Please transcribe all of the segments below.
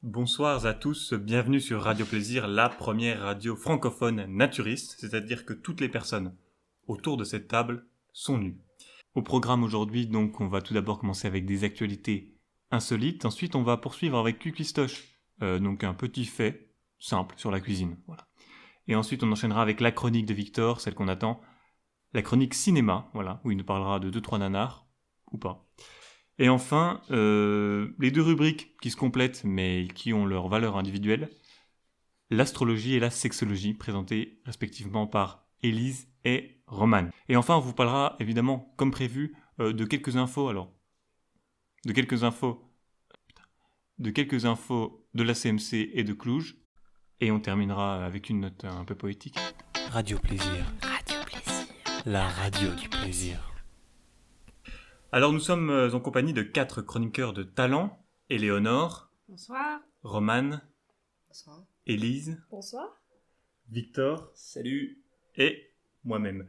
Bonsoir à tous, bienvenue sur Radio Plaisir, la première radio francophone naturiste, c'est-à-dire que toutes les personnes autour de cette table sont nues. Au programme aujourd'hui, donc, on va tout d'abord commencer avec des actualités insolites, ensuite on va poursuivre avec Cuquistoche, donc un petit fait simple sur la cuisine, voilà. Et ensuite on enchaînera avec la chronique de Victor, celle qu'on attend, la chronique cinéma, voilà, où il nous parlera de 2-3 nanars, ou pas. Et enfin, les deux rubriques qui se complètent mais qui ont leur valeur individuelle, l'astrologie et la sexologie, présentées respectivement par Élise et Romane. Et enfin, on vous parlera évidemment, comme prévu, de quelques infos, de quelques infos, de quelques infos de la CMC et de Cluj. Et on terminera avec une note un peu poétique. Radio Plaisir. Radio Plaisir. La radio du plaisir. Alors nous sommes en compagnie de 4 chroniqueurs de talent. Éléonore. Bonsoir. Romane. Bonsoir. Élise. Bonsoir. Victor. Salut. Et moi-même.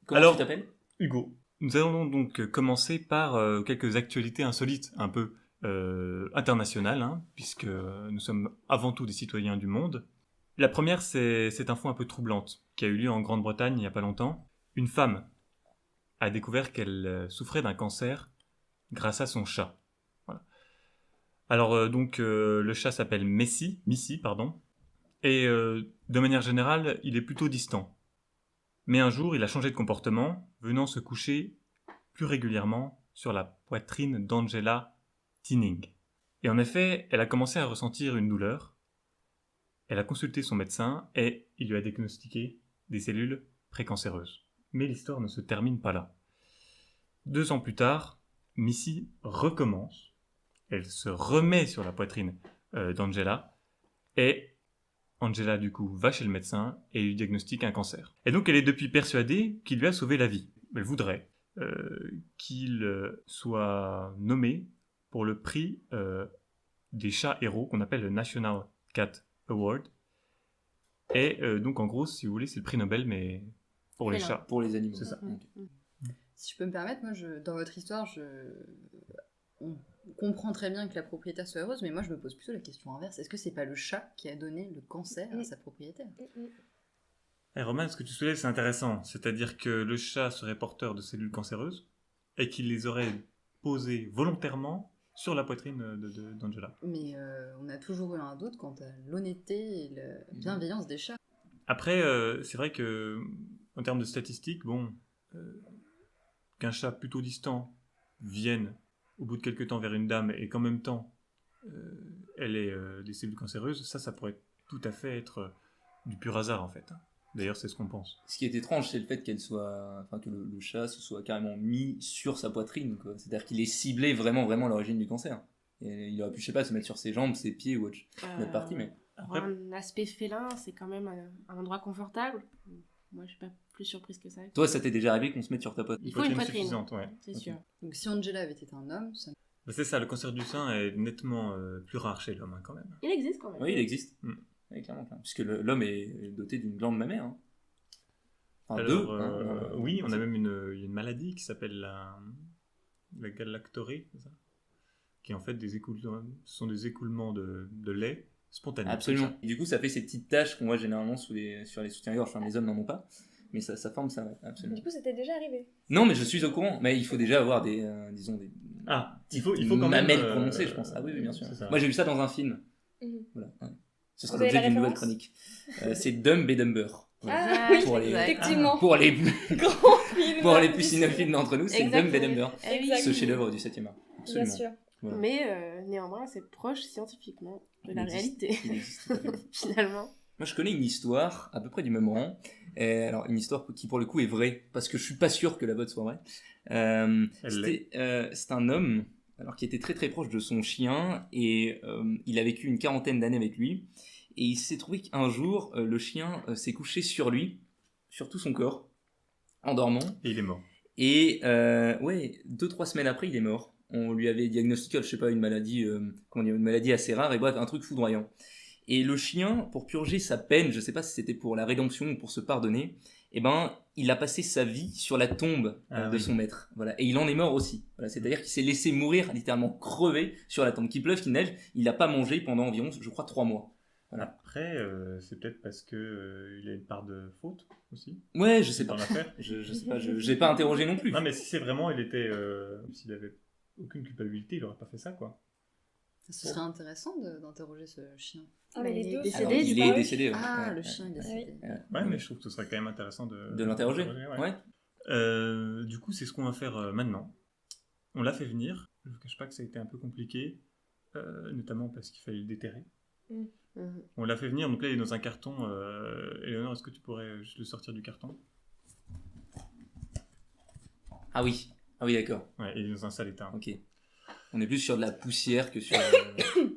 Comment Alors, tu t'appelles? Hugo. Nous allons donc commencer par quelques actualités insolites, un peu internationales, hein, puisque nous sommes avant tout des citoyens du monde. La première, c'est cette info un peu troublante, qui a eu lieu en Grande-Bretagne il n'y a pas longtemps. Une femme a découvert qu'elle souffrait d'un cancer grâce à son chat. Voilà. Alors le chat s'appelle Missy, et de manière générale, il est plutôt distant. Mais un jour, il a changé de comportement, venant se coucher plus régulièrement sur la poitrine d'Angela Tinning. Et en effet, elle a commencé à ressentir une douleur. Elle a consulté son médecin et il lui a diagnostiqué des cellules précancéreuses. Mais l'histoire ne se termine pas là. 2 ans plus tard, Missy recommence. Elle se remet sur la poitrine d'Angela et Angela, du coup, va chez le médecin et lui diagnostique un cancer. Et donc, elle est depuis persuadée qu'il lui a sauvé la vie. Elle voudrait qu'il soit nommé pour le prix des chats héros qu'on appelle le National Cat Award. Et donc, en gros, si vous voulez, c'est le prix Nobel, mais pour les chats. Pour les animaux. C'est ça. Si je peux me permettre, moi, dans votre histoire, on comprend très bien que la propriétaire soit heureuse, mais moi, je me pose plutôt la question inverse. Est-ce que c'est pas le chat qui a donné le cancer à sa propriétaire? Et Romain, ce que tu soulèves, c'est intéressant. C'est-à-dire que le chat serait porteur de cellules cancéreuses et qu'il les aurait posées volontairement sur la poitrine d'Angela. Mais on a toujours eu un doute quant à l'honnêteté et la bienveillance des chats. Après, c'est vrai que en termes de statistiques, qu'un chat plutôt distant vienne au bout de quelques temps vers une dame et qu'en même temps elle ait des cellules cancéreuses, ça pourrait tout à fait être du pur hasard en fait. D'ailleurs, c'est ce qu'on pense. Ce qui est étrange, c'est le fait que le chat se soit carrément mis sur sa poitrine, quoi. C'est-à-dire qu'il est ciblé vraiment l'origine du cancer. Et il aurait pu, je sais pas, se mettre sur ses jambes, ses pieds ou autre partie, mais Pour un aspect félin, c'est quand même un endroit confortable. Moi, je suis pas plus surprise que ça. toi, ça t'est déjà arrivé qu'on se mette sur ta poitrine? Il faut une poitrine suffisante, ouais. C'est sûr. Donc si Angela avait été un homme, ça... C'est ça, le cancer du sein est nettement plus rare chez l'homme quand même. Il existe quand même. Oui, il existe. Mm. Oui, clairement. Puisque l'homme est doté d'une glande mammaire. Hein. Enfin, Alors, oui, on a même une maladie qui s'appelle la galactorée, c'est ça, qui est en fait ce sont des écoulements de lait spontanés. Absolument. Et du coup, ça fait ces petites taches qu'on voit généralement sur les soutiens-gorge. Enfin, les hommes n'en ont pas. Mais ça forme ça, ouais, absolument. Du coup, c'était déjà arrivé. Non, mais je suis au courant. Mais il faut déjà avoir des il faut quand même mamelles prononcées, je pense. Ah oui, bien sûr. Moi, j'ai vu ça dans un film. Voilà. Ouais. Ce sera Vous avez l'objet la d'une nouvelle référence chronique. C'est Dumb et Dumber. Ah Exact, oui, exact. effectivement. Pour les Grand film. pour les plus cinéphiles d'entre nous, c'est Dumb et Dumber. Exact. Ce chef-d'œuvre du 7e art. Bien Absolument. sûr. Voilà. Mais néanmoins, c'est proche scientifiquement de la Il existe. réalité, Il existe. finalement. Moi, je connais une histoire à peu près du même rang. Alors, une histoire qui, pour le coup, est vraie, parce que je suis pas sûr que la vôtre soit vraie. C'est un homme qui était très très proche de son chien, et il a vécu une 40aine d'années avec lui. Et il s'est trouvé qu'un jour, le chien s'est couché sur lui, sur tout son corps, en dormant. Et il est mort. Et 2-3 semaines après, il est mort. On lui avait diagnostiqué, je sais pas, une maladie assez rare, et bref, un truc foudroyant. Et le chien, pour purger sa peine, je sais pas si c'était pour la rédemption ou pour se pardonner, eh ben, il a passé sa vie sur la tombe de son maître. Voilà. Et il en est mort aussi. Voilà. C'est-à-dire qu'il s'est laissé mourir, littéralement crever sur la tombe. Qu'il pleuve, qu'il neige, il n'a pas mangé pendant environ, je crois, 3 mois. Voilà. Après, c'est peut-être parce que il a une part de faute aussi Ouais, je sais pas. dans l'affaire. Je sais pas, j'ai pas interrogé non plus. Non, mais si c'est vraiment, s'il avait aucune culpabilité, il aurait pas fait ça, quoi. Ce serait intéressant d'interroger ce chien. Ah, mais il est les deux. décédé, Alors, il est disparu. décédé. Ouais. Ah, Ouais, le ouais. chien est décédé. Ouais, mais je trouve que ce serait quand même intéressant De l'interroger. ouais. Du coup, c'est ce qu'on va faire maintenant. On l'a fait venir. Je ne vous cache pas que ça a été un peu compliqué, notamment parce qu'il fallait le déterrer. Mhm. On l'a fait venir, donc là il est dans un carton. Éléonore, est-ce que tu pourrais juste le sortir du carton? Ah oui, d'accord. Ouais, il est dans un sale état. Ok. On est plus sur de la poussière que sur.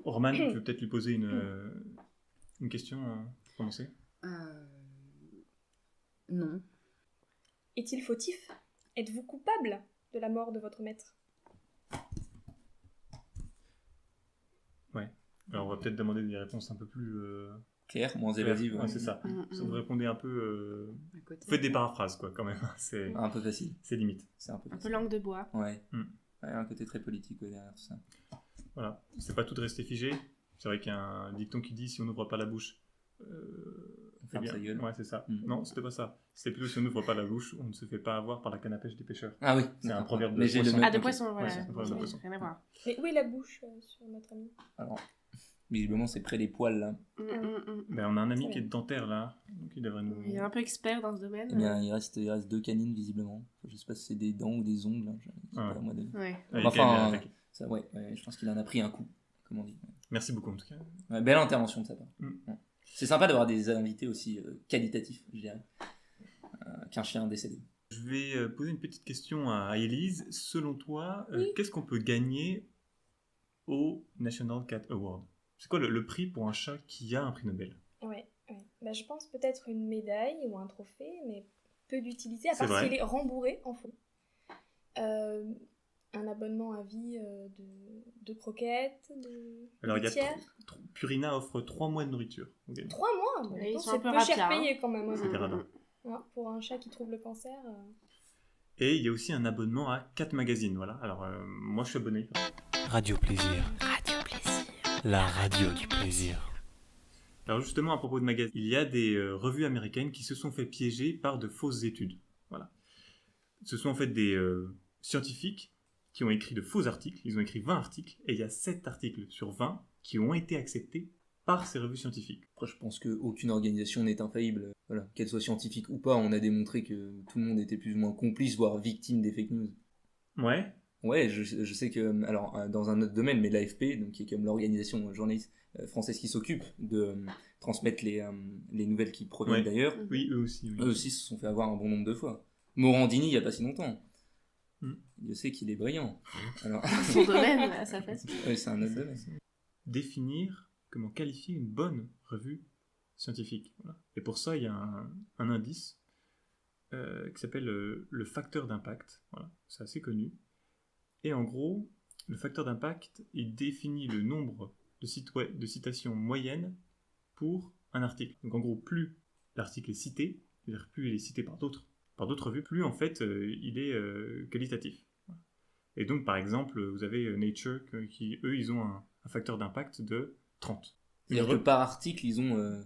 Orman, tu veux peut-être lui poser une question pour commencer? Non. Est-il fautif? Êtes-vous coupable de la mort de votre maître? Alors on va peut-être demander des réponses un peu plus Claire, moins claires. évasive. Ouais, c'est ça. Mhm. Si vous répondez un peu... À côté. Faites des paraphrases, quoi, quand même. C'est Un peu facile. limite. C'est un peu Un peu facile. langue de bois. Ouais. Mm. Ouais, un côté très politique ouais, derrière tout ça. Voilà. C'est pas tout de rester figé. C'est vrai qu'il y a un dicton qui dit si on n'ouvre pas la bouche... On ferme sa gueule. Ouais, c'est ça. Mm. Non, c'était pas ça. C'était plutôt si on n'ouvre pas la bouche, on ne se fait pas avoir par la canne à pêche des pêcheurs. Ah oui. C'est un d'accord. proverbe de Mais j'ai le poisson. même- Ah, de ok. poisson, voilà. Ouais, c'est un problème de poisson. Rien à voir. Mais où est la bouche sur notre ami? Alors, visiblement, c'est près des poils là. Ben, on a un ami qui est dentaire là, donc il devrait nous... Il est un peu expert dans ce domaine. Eh bien, il reste 2 canines visiblement. Je sais pas si c'est des dents ou des ongles. Hein. Je sais Ah pas, moi, de- Ouais. Ah, il est Enfin, quand même bien attaqué. Ça, ouais, je pense qu'il en a pris un coup, comme on dit. Merci beaucoup en tout cas. Ouais, belle intervention de sa part. Mm. Ouais. C'est sympa d'avoir des invités aussi qualitatifs, je dirais, qu'un chien décédé. Je vais poser une petite question à Élise. Selon toi, Oui. qu'est-ce qu'on peut gagner au National Cat Award? C'est quoi le prix pour un chat qui a un prix Nobel? Ouais. Bah, je pense peut-être une médaille ou un trophée, mais peu d'utilité, à C'est part vrai. s'il est rembourré en fond. Un abonnement à vie de croquettes, de Alors, il y a litière. Purina offre 3 mois de nourriture. au gagnant. 3 mois, bah, Et ils attends, sont c'est un peu peu cher rapias, payé quand même. hein. C'est radin. Ouais, pour un chat qui trouve le cancer. Et il y a aussi un abonnement à 4 magazines. Voilà. Alors, moi, je suis abonné. Radio Plaisir. Radio Plaisir. La radio du plaisir. Alors, justement, à propos de magazines, il y a des revues américaines qui se sont fait piéger par de fausses études. Voilà. Ce sont en fait des scientifiques qui ont écrit de faux articles. Ils ont écrit 20 articles et il y a 7 articles sur 20 qui ont été acceptés par ces revues scientifiques. Après, je pense qu'aucune organisation n'est infaillible. Voilà. Qu'elle soit scientifique ou pas, on a démontré que tout le monde était plus ou moins complice, voire victime des fake news. Ouais. Ouais, je sais que, alors, dans un autre domaine, mais l'AFP, donc, qui est comme l'organisation journaliste française qui s'occupe de transmettre les nouvelles qui proviennent Ouais. d'ailleurs, Oui, eux aussi. Oui. eux aussi se sont fait avoir un bon nombre de fois. Morandini, il n'y a pas si longtemps. Mm. Je sais qu'il est brillant. Alors, Son domaine, à sa face. ouais, c'est un autre domaine. Définir comment qualifier une bonne revue scientifique. Voilà. Et pour ça, il y a un indice qui s'appelle le facteur d'impact. Voilà. C'est assez connu. Et en gros, le facteur d'impact, il définit le nombre de citations moyennes pour un article. Donc en gros, plus l'article est cité, c'est-à-dire plus il est cité par d'autres revues, plus en fait il est qualitatif. Voilà. Et donc par exemple, vous avez Nature qui, eux, ils ont un facteur d'impact de 30. C'est-à-dire que par article, ils ont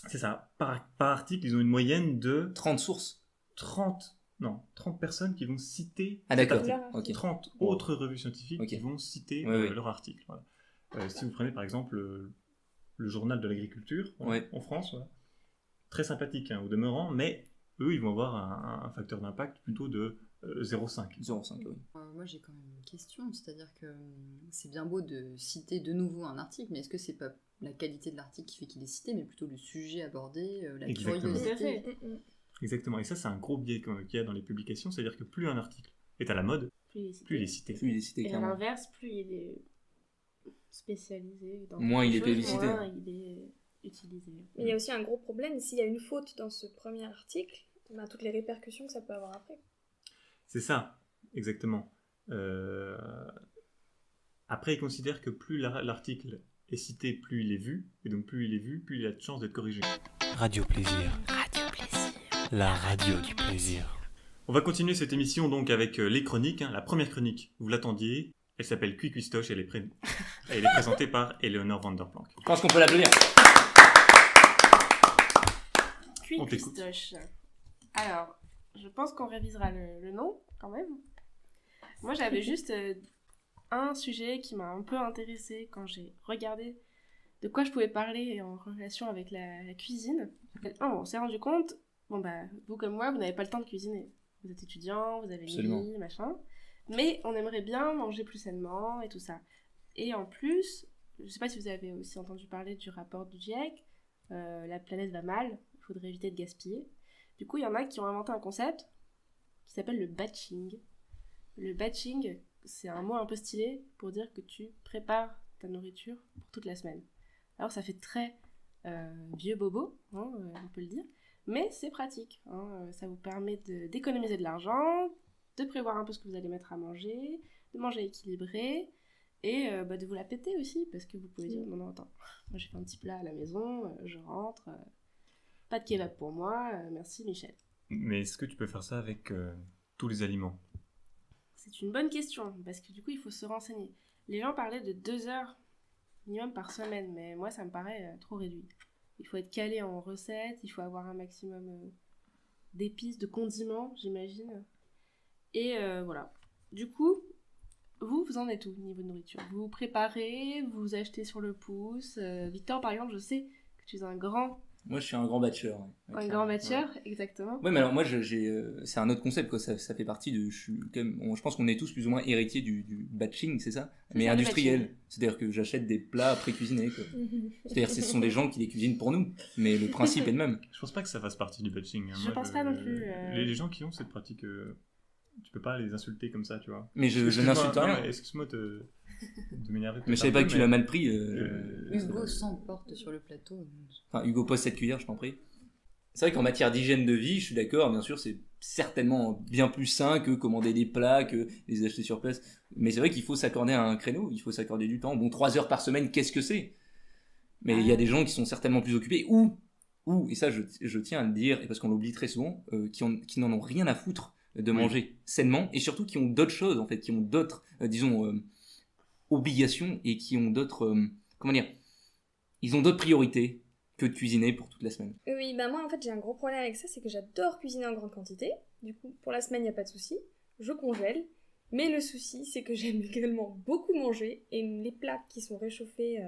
C'est ça. Par article, ils ont une moyenne de 30 sources. 30 personnes qui vont citer Ah cet d'accord, article. ok. 30 autres revues scientifiques Ok. qui vont citer Ouais, ouais. leur article. Voilà. Si vous prenez par exemple le journal de l'agriculture Ouais. en France, voilà. Très sympathique au demeurant, mais eux ils vont avoir un facteur d'impact plutôt de 0,5. 0,5, oui. Moi j'ai quand même une question, c'est-à-dire que c'est bien beau de citer de nouveau un article, mais est-ce que c'est pas la qualité de l'article qui fait qu'il est cité, mais plutôt le sujet abordé, la Exactement. curiosité? Exactement, et ça c'est un gros biais qu'il y a dans les publications, c'est-à-dire que plus un article est à la mode, plus il est cité. Plus il est cité, Et à clairement. l'inverse, plus il est spécialisé dans Moins quelque il est chose, publicité. moins il est utilisé. Mais il y a aussi un gros problème, s'il y a une faute dans ce premier article, ben, toutes les répercussions que ça peut avoir après. C'est ça, exactement. Après, ils considèrent que plus l'article est cité, plus il est vu, et donc plus il est vu, plus il a de chances d'être corrigé. Radio Plaisir. Radio Plaisir. la radio du plaisir. On va continuer cette émission donc avec les chroniques. La première chronique, vous l'attendiez, elle s'appelle Cuicuistoche, elle est présentée par Eleonore van der Planck. Je pense qu'on peut l'applaudir. On t'écoute. Cuicuistoche. Alors, je pense qu'on révisera le nom quand même. Moi, j'avais juste un sujet qui m'a un peu intéressée quand j'ai regardé de quoi je pouvais parler en relation avec la cuisine. On s'est rendu compte, vous comme moi, vous n'avez pas le temps de cuisiner. Vous êtes étudiant, vous avez Absolument. une vie, machin. Mais on aimerait bien manger plus sainement et tout ça. Et en plus, je sais pas si vous avez aussi entendu parler du rapport du GIEC, la planète va mal, il faudrait éviter de gaspiller. Du coup, il y en a qui ont inventé un concept qui s'appelle le batching. Le batching, c'est un mot un peu stylé pour dire que tu prépares ta nourriture pour toute la semaine. Alors ça fait très vieux bobo, on peut le dire, mais c'est pratique. Ça vous permet d'économiser de l'argent, de prévoir un peu ce que vous allez mettre à manger, de manger équilibré, et de vous la péter aussi, parce que vous pouvez dire non, attends, moi j'ai fait un petit plat à la maison, je rentre, pas de kebab pour moi, merci Michel. Mais est-ce que tu peux faire ça avec tous les aliments ? C'est une bonne question, parce que du coup il faut se renseigner. Les gens parlaient de 2 heures minimum par semaine, mais moi ça me paraît trop réduit. Il faut être calé en recettes, il faut avoir un maximum d'épices, de condiments, j'imagine. Et voilà. Du coup, vous en êtes où niveau de nourriture ? Vous préparez, vous achetez sur le pouce. Victor, par exemple, je sais que tu es un grand Moi, je suis un grand batcheur. un grand batcheur, exactement. Ouais, mais alors moi, c'est un autre concept, quoi. Ça fait partie de. Je pense qu'on est tous plus ou moins héritiers du batching, c'est ça ? Mais ça, le industriel. batching. C'est-à-dire que j'achète des plats pré-cuisinés, quoi. C'est-à-dire que ce sont des gens qui les cuisinent pour nous. Mais le principe est le même. Je pense pas que ça fasse partie du batching. Je pense pas non plus. Les gens qui ont cette pratique, tu peux pas les insulter comme ça, tu vois. Mais je Excuse-moi, n'insulte non, rien. mais excuse-moi de m'énerver. Mais je savais pas que tu l'as mal pris. Hugo s'emporte sur le plateau. Enfin, Hugo pose cette cuillère, je t'en prie. C'est vrai qu'en matière d'hygiène de vie, je suis d'accord, bien sûr, c'est certainement bien plus sain que commander des plats, que les acheter sur place. Mais c'est vrai qu'il faut s'accorder un créneau, il faut s'accorder du temps. Bon, 3 heures par semaine, qu'est-ce que c'est ? Mais il y a des gens qui sont certainement plus occupés, ou et ça je tiens à le dire, et parce qu'on l'oublie très souvent, qui n'en ont rien à foutre de manger sainement, et surtout qui ont d'autres choses, en fait, qui ont d'autres, obligations, et qui ont d'autres, ils ont d'autres priorités que de cuisiner pour toute la semaine. Oui, bah moi en fait j'ai un gros problème avec ça, c'est que j'adore cuisiner en grande quantité. Du coup, pour la semaine, il n'y a pas de souci. Je congèle. Mais le souci, c'est que j'aime également beaucoup manger. Et les plats qui sont réchauffés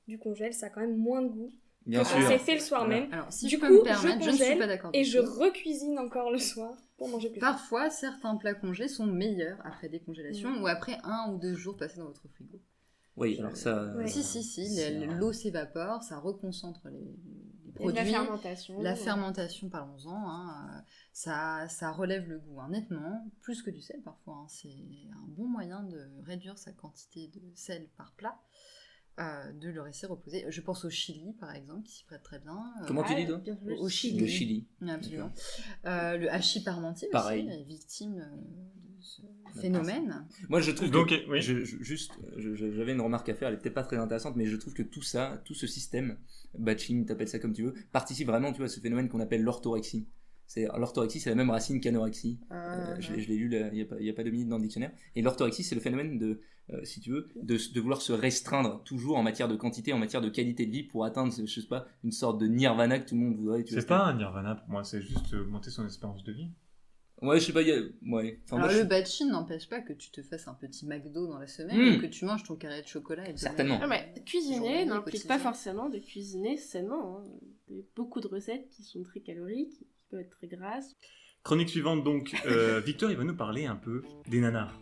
du congèle, ça a quand même moins de goût. Bien que sûr. quand c'est fait le soir même. Alors, si Du je peux coup, me permettre, je je ne suis congèle pas d'accord. Et du je tout. recuisine encore le soir pour manger plus. Parfois, certains plats congelés sont meilleurs après décongélation ou après 1 ou 2 jours passés dans votre frigo. Oui, alors ça... Ouais. Si, l'eau s'évapore, ça reconcentre les Et de produits. la fermentation. La fermentation, parlons-en, ça relève le goût nettement, plus que du sel parfois. C'est un bon moyen de réduire sa quantité de sel par plat, de le laisser reposer. Je pense au chili, par exemple, qui s'y prête très bien. Comment tu dis, toi ? Bien joué. Au Chili. Le Chili. Absolument. Le hachis parmentier Pareil. aussi est victime de ce phénomène. Moi, je trouve Donc, que... oui. J'avais une remarque à faire, elle est peut-être pas très intéressante, mais je trouve que tout ça, tout ce système, batching, t'appelles ça comme tu veux, participe vraiment, tu vois, à ce phénomène qu'on appelle l'orthorexie. L'orthorexie, c'est la même racine qu'anorexie. Je l'ai lu il y a pas 2 minutes dans le dictionnaire. Et l'orthorexie, c'est le phénomène de, si tu veux, de vouloir se restreindre toujours en matière de quantité, en matière de qualité de vie pour atteindre, je sais pas, une sorte de nirvana que tout le monde voudrait. C'est pas un nirvana pour moi, c'est juste augmenter son espérance de vie. Ouais, je sais pas, ouais. Enfin, Alors moi, le batching n'empêche pas que tu te fasses un petit McDo dans la semaine, ou que tu manges ton carré de chocolat. Et Certainement. Ah, mais cuisiner Journée, n'implique quotidien. pas forcément de cuisiner sainement. Il y a beaucoup de recettes qui sont très caloriques, qui peuvent être très grasses. Chronique suivante donc, Victor il va nous parler un peu des nanars.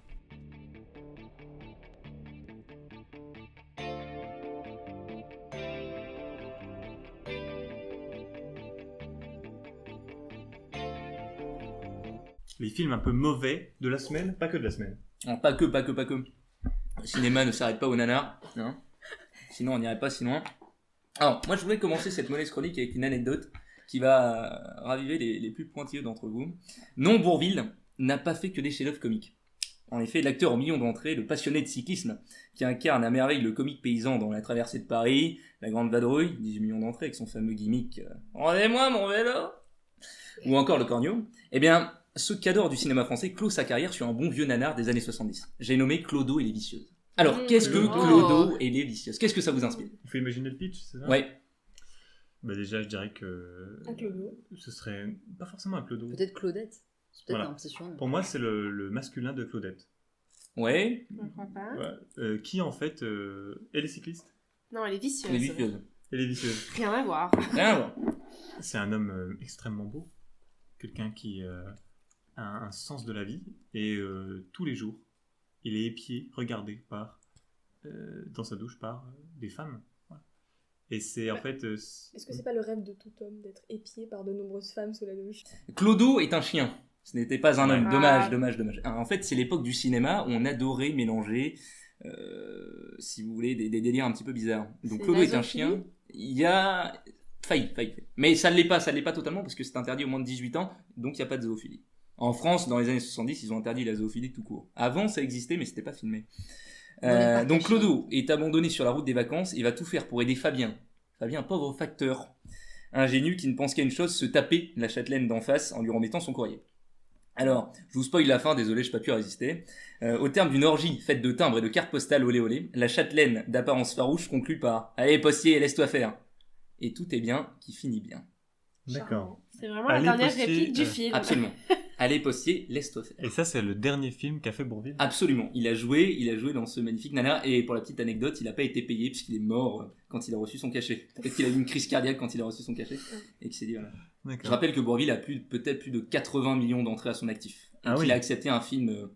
Les films un peu mauvais de la semaine, pas que de la semaine. Non, pas que. Le cinéma ne s'arrête pas au nanar, hein. Sinon on n'irait pas si loin. Alors, moi je voulais commencer cette mauvaise chronique avec une anecdote qui va raviver les plus pointilleux d'entre vous. Non, Bourvil n'a pas fait que des chefs-d'œuvre comiques. En effet, l'acteur aux millions d'entrées, le passionné de cyclisme, qui incarne à merveille le comique paysan dans La Traversée de Paris, La Grande Vadrouille, 18 millions d'entrées avec son fameux gimmick « Rendez-moi mon vélo !» ou encore le corneau, eh bien, ce cadre du cinéma français clôt sa carrière sur un bon vieux nanar des années 70. J'ai nommé Clodo et les Vicieuses. Alors, qu'est-ce que Clodo et les Vicieuses? Qu'est-ce que ça vous inspire? Il faut imaginer le pitch, c'est ça? Ouais. Bah déjà, je dirais que Un clodo. ce serait pas forcément un clodo. Peut-être Claudette. C'est peut-être Voilà. un petit surnom. Pour moi, c'est le masculin de Claudette. Ouais, Je crois pas. Ouais. Qui en fait est les cyclistes Non, elle est vicieuse. les Vicieuses. et les vicieuses. Rien à voir. Rien à voir. C'est un homme extrêmement beau, quelqu'un qui a un sens de la vie et tous les jours, il est épié, regardé par dans sa douche par des femmes. Voilà. Et c'est en fait Est-ce que c'est pas le rêve de tout homme d'être épié par de nombreuses femmes sous la douche? Clodo est un chien. Ce n'était pas un homme. Ah. Dommage. Alors, en fait, c'est l'époque du cinéma où on adorait mélanger, si vous voulez, des délires un petit peu bizarres. Donc C'est Clodo est un nasophilie. chien. Il y a failli. Mais ça ne l'est pas totalement parce que c'est interdit au moins de 18 ans, donc il n'y a pas de zoophilie. En France, dans les années 70, ils ont interdit la zoophilie tout court. Avant, ça existait, mais c'était pas filmé. Donc Clodo est abandonné sur la route des vacances et va tout faire pour aider Fabien. Fabien, pauvre facteur, ingénu qui ne pense qu'à une chose, se taper la châtelaine d'en face en lui remettant son courrier. Alors, je vous spoil la fin, désolé, je n'ai pas pu résister. Au terme d'une orgie faite de timbres et de cartes postales olé olé, la châtelaine d'apparence farouche conclut par « Allez, postier, laisse-toi faire !» Et tout est bien qui finit bien. d'accord. C'est vraiment Allez, la dernière postier, réplique du film. Absolument. Allez, postier, laisse-toi faire. Et ça, c'est le dernier film qu'a fait Bourvil. Absolument. Il a joué dans ce magnifique nanar. Et pour la petite anecdote, il n'a pas été payé puisqu'il est mort quand il a reçu son cachet. Peut-être qu'il a eu une crise cardiaque quand il a reçu son cachet. Et qu'il s'est dit voilà. Je D'accord. rappelle que Bourvil a peut-être plus de 80 millions d'entrées à son actif. Et Ah qu'il oui. a accepté un film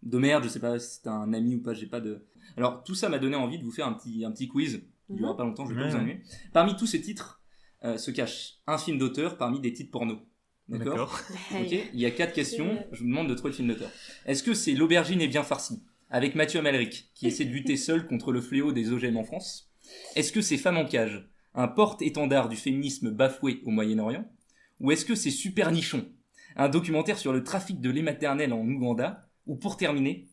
de merde, je sais pas si c'était un ami ou pas, j'ai pas de... Alors tout ça m'a donné envie de vous faire un petit quiz. Il durera pas longtemps, je vais pas Ouais. vous ennuyer. Parmi tous ces titres se cache un film d'auteur parmi des titres porno. D'accord. Ok. Il y a 4 questions, je vous demande de trouver le film d'auteur. Est-ce que c'est L'aubergine est bien farcie, avec Mathieu Amalric, qui essaie de lutter seul contre le fléau des OGM en France? Est-ce que c'est Femme en cage, un porte-étendard du féminisme bafoué au Moyen-Orient? Ou est-ce que c'est Super Nichon, un documentaire sur le trafic de lait maternel en Ouganda? Ou pour terminer,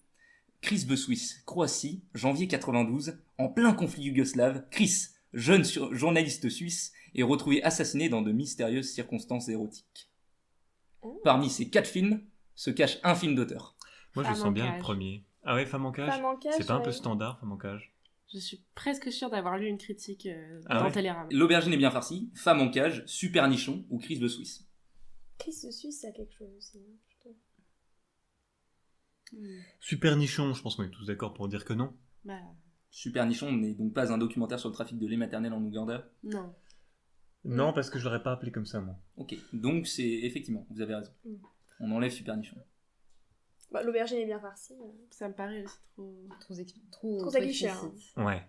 Chris Beswiss, Croatie, janvier 92, en plein conflit yougoslave, Chris, jeune journaliste suisse, est retrouvé assassiné dans de mystérieuses circonstances érotiques. Parmi ces 4 films se cache un film d'auteur. Moi, je Femme sens en bien cage. le premier. Ah ouais, Femme en cage. Femme en cage, C'est pas un peu ouais. standard, Femme en cage. Je suis presque sûre d'avoir lu une critique Ah dans ouais. Télérama. L'aubergine est bien farcie, Femme en cage, Super Nichon ou Chris Beswiss. Chris de Suisse, ça a quelque chose aussi. hein, je trouve. Super Nichon, je pense qu'on est tous d'accord pour dire que non. Bah, Super Nichon n'est donc pas un documentaire sur le trafic de lait maternel en Ouganda. non. Non, parce que je l'aurais pas appelé comme ça, moi. Ok, donc c'est effectivement, vous avez raison. Mm. On enlève Super Nichon. Bah, l'aubergine est bien farcie. Ça me paraît aussi trop... Trop cliché, hein. explicite. Ouais.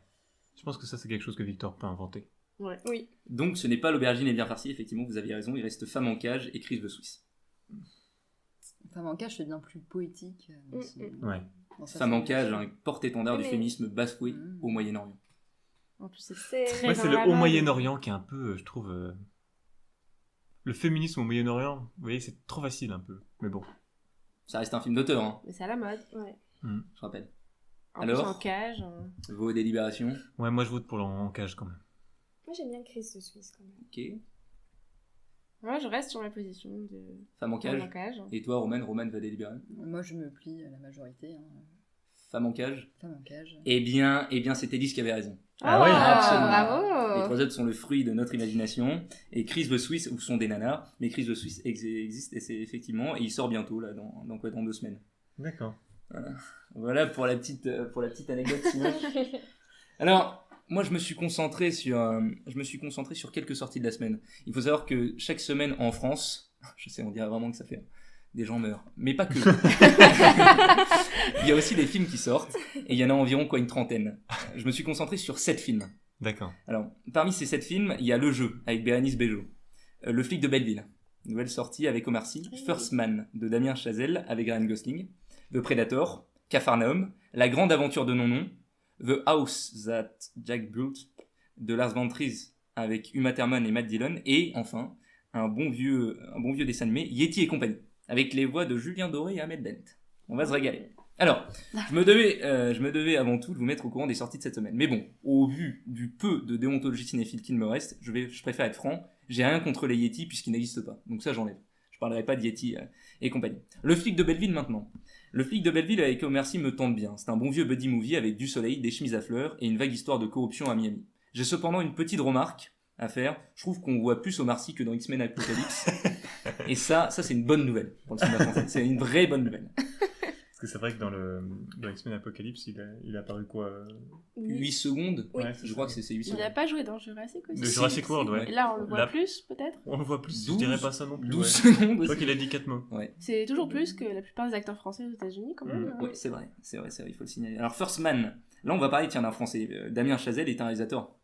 Je pense que ça, c'est quelque chose que Victor peut inventer. Ouais. Oui. Donc ce n'est pas l'aubergine est bien farcie, effectivement, vous aviez raison, il reste Femme en cage et Chris Beswiss. Femme en cage, c'est bien plus poétique. Ouais. dans sa Femme en formulation. cage, un porte-étendard du Mais- féminisme bafoué Mm. au Moyen-Orient. En plus, c'est C'est- très Ouais, dans c'est le la haut mode. Moyen-Orient qui est un peu, je trouve... Le féminisme au Moyen-Orient, vous voyez, c'est trop facile un peu. Mais bon. Ça reste un film d'auteur, hein, Mais c'est à la mode. Ouais. je rappelle. En Alors plus, en cage. Vos délibérations. Ouais, moi, je vote pour en cage quand même. Moi, j'aime bien Chris de Suisse quand même. Ok. Ouais, je reste sur ma position de Femme en femme cage. en cage. Et toi, Romane va délibérer. Moi, je me plie à la majorité. hein. Femme en cage. Femme en cage. Eh bien, c'est Élise qui avait raison. Ah ouais, absolument. Les Bravo. 3 autres sont le fruit de notre imagination. Et Chris the Swiss, ou sont des nanars, mais Chris the Swiss existe et c'est effectivement, et il sort bientôt, là, dans 2 semaines. D'accord. Voilà pour la petite anecdote. Simon. Alors, moi, je me suis concentré sur quelques sorties de la semaine. Il faut savoir que chaque semaine en France, je sais, on dirait vraiment que ça fait des gens meurent, mais pas que. Il y a aussi des films qui sortent, et il y en a environ une 30aine. Je me suis concentré sur 7 films. D'accord. Alors, parmi ces 7 films, il y a Le Jeu, avec Bérénice Bejo. Le flic de Belleville, nouvelle sortie avec Omar Sy. First Man, de Damien Chazelle, avec Ryan Gosling. The Predator, Capharnaüm, La Grande Aventure de Non-Non, The House That Jack Built, de Lars von Trier, avec Uma Thurman et Matt Dillon. Et, enfin, un bon vieux dessin animé, Yeti et compagnie, avec les voix de Julien Doré et Ahmed Bent. On va se régaler. Alors, je me devais avant tout de vous mettre au courant des sorties de cette semaine. Mais bon, au vu du peu de déontologie cinéphile qu'il me reste, je préfère être franc, j'ai rien contre les Yeti puisqu'ils n'existent pas. Donc ça, j'enlève. Je parlerai pas de Yeti et compagnie. Le flic de Belleville maintenant. Le flic de Belleville avec Omar Sy me tente bien. C'est un bon vieux buddy movie avec du soleil, des chemises à fleurs et une vague histoire de corruption à Miami. J'ai cependant une petite remarque à faire. Je trouve qu'on voit plus Omar Sy que dans X-Men Apocalypse. Et ça c'est une bonne nouvelle pour le cinéma français. C'est une vraie bonne nouvelle. Parce que c'est vrai que dans X-Men Apocalypse, il a apparu quoi 8 secondes Oui. Ouais, Je crois que c'est 8 Il secondes. n'a pas joué dans Jurassic aussi. De Jurassic World, ouais. Et là, on le voit Là- plus, peut-être. On le voit plus, 12, je dirais pas ça non plus. 12 Ouais. secondes Je crois aussi. qu'il a dit 4 mots. C'est toujours plus que la plupart des acteurs français aux États-Unis, quand même. Mm. Oui, c'est vrai, il faut le signaler. Alors, First Man, là on va parler d'un français. Damien Chazelle est un réalisateur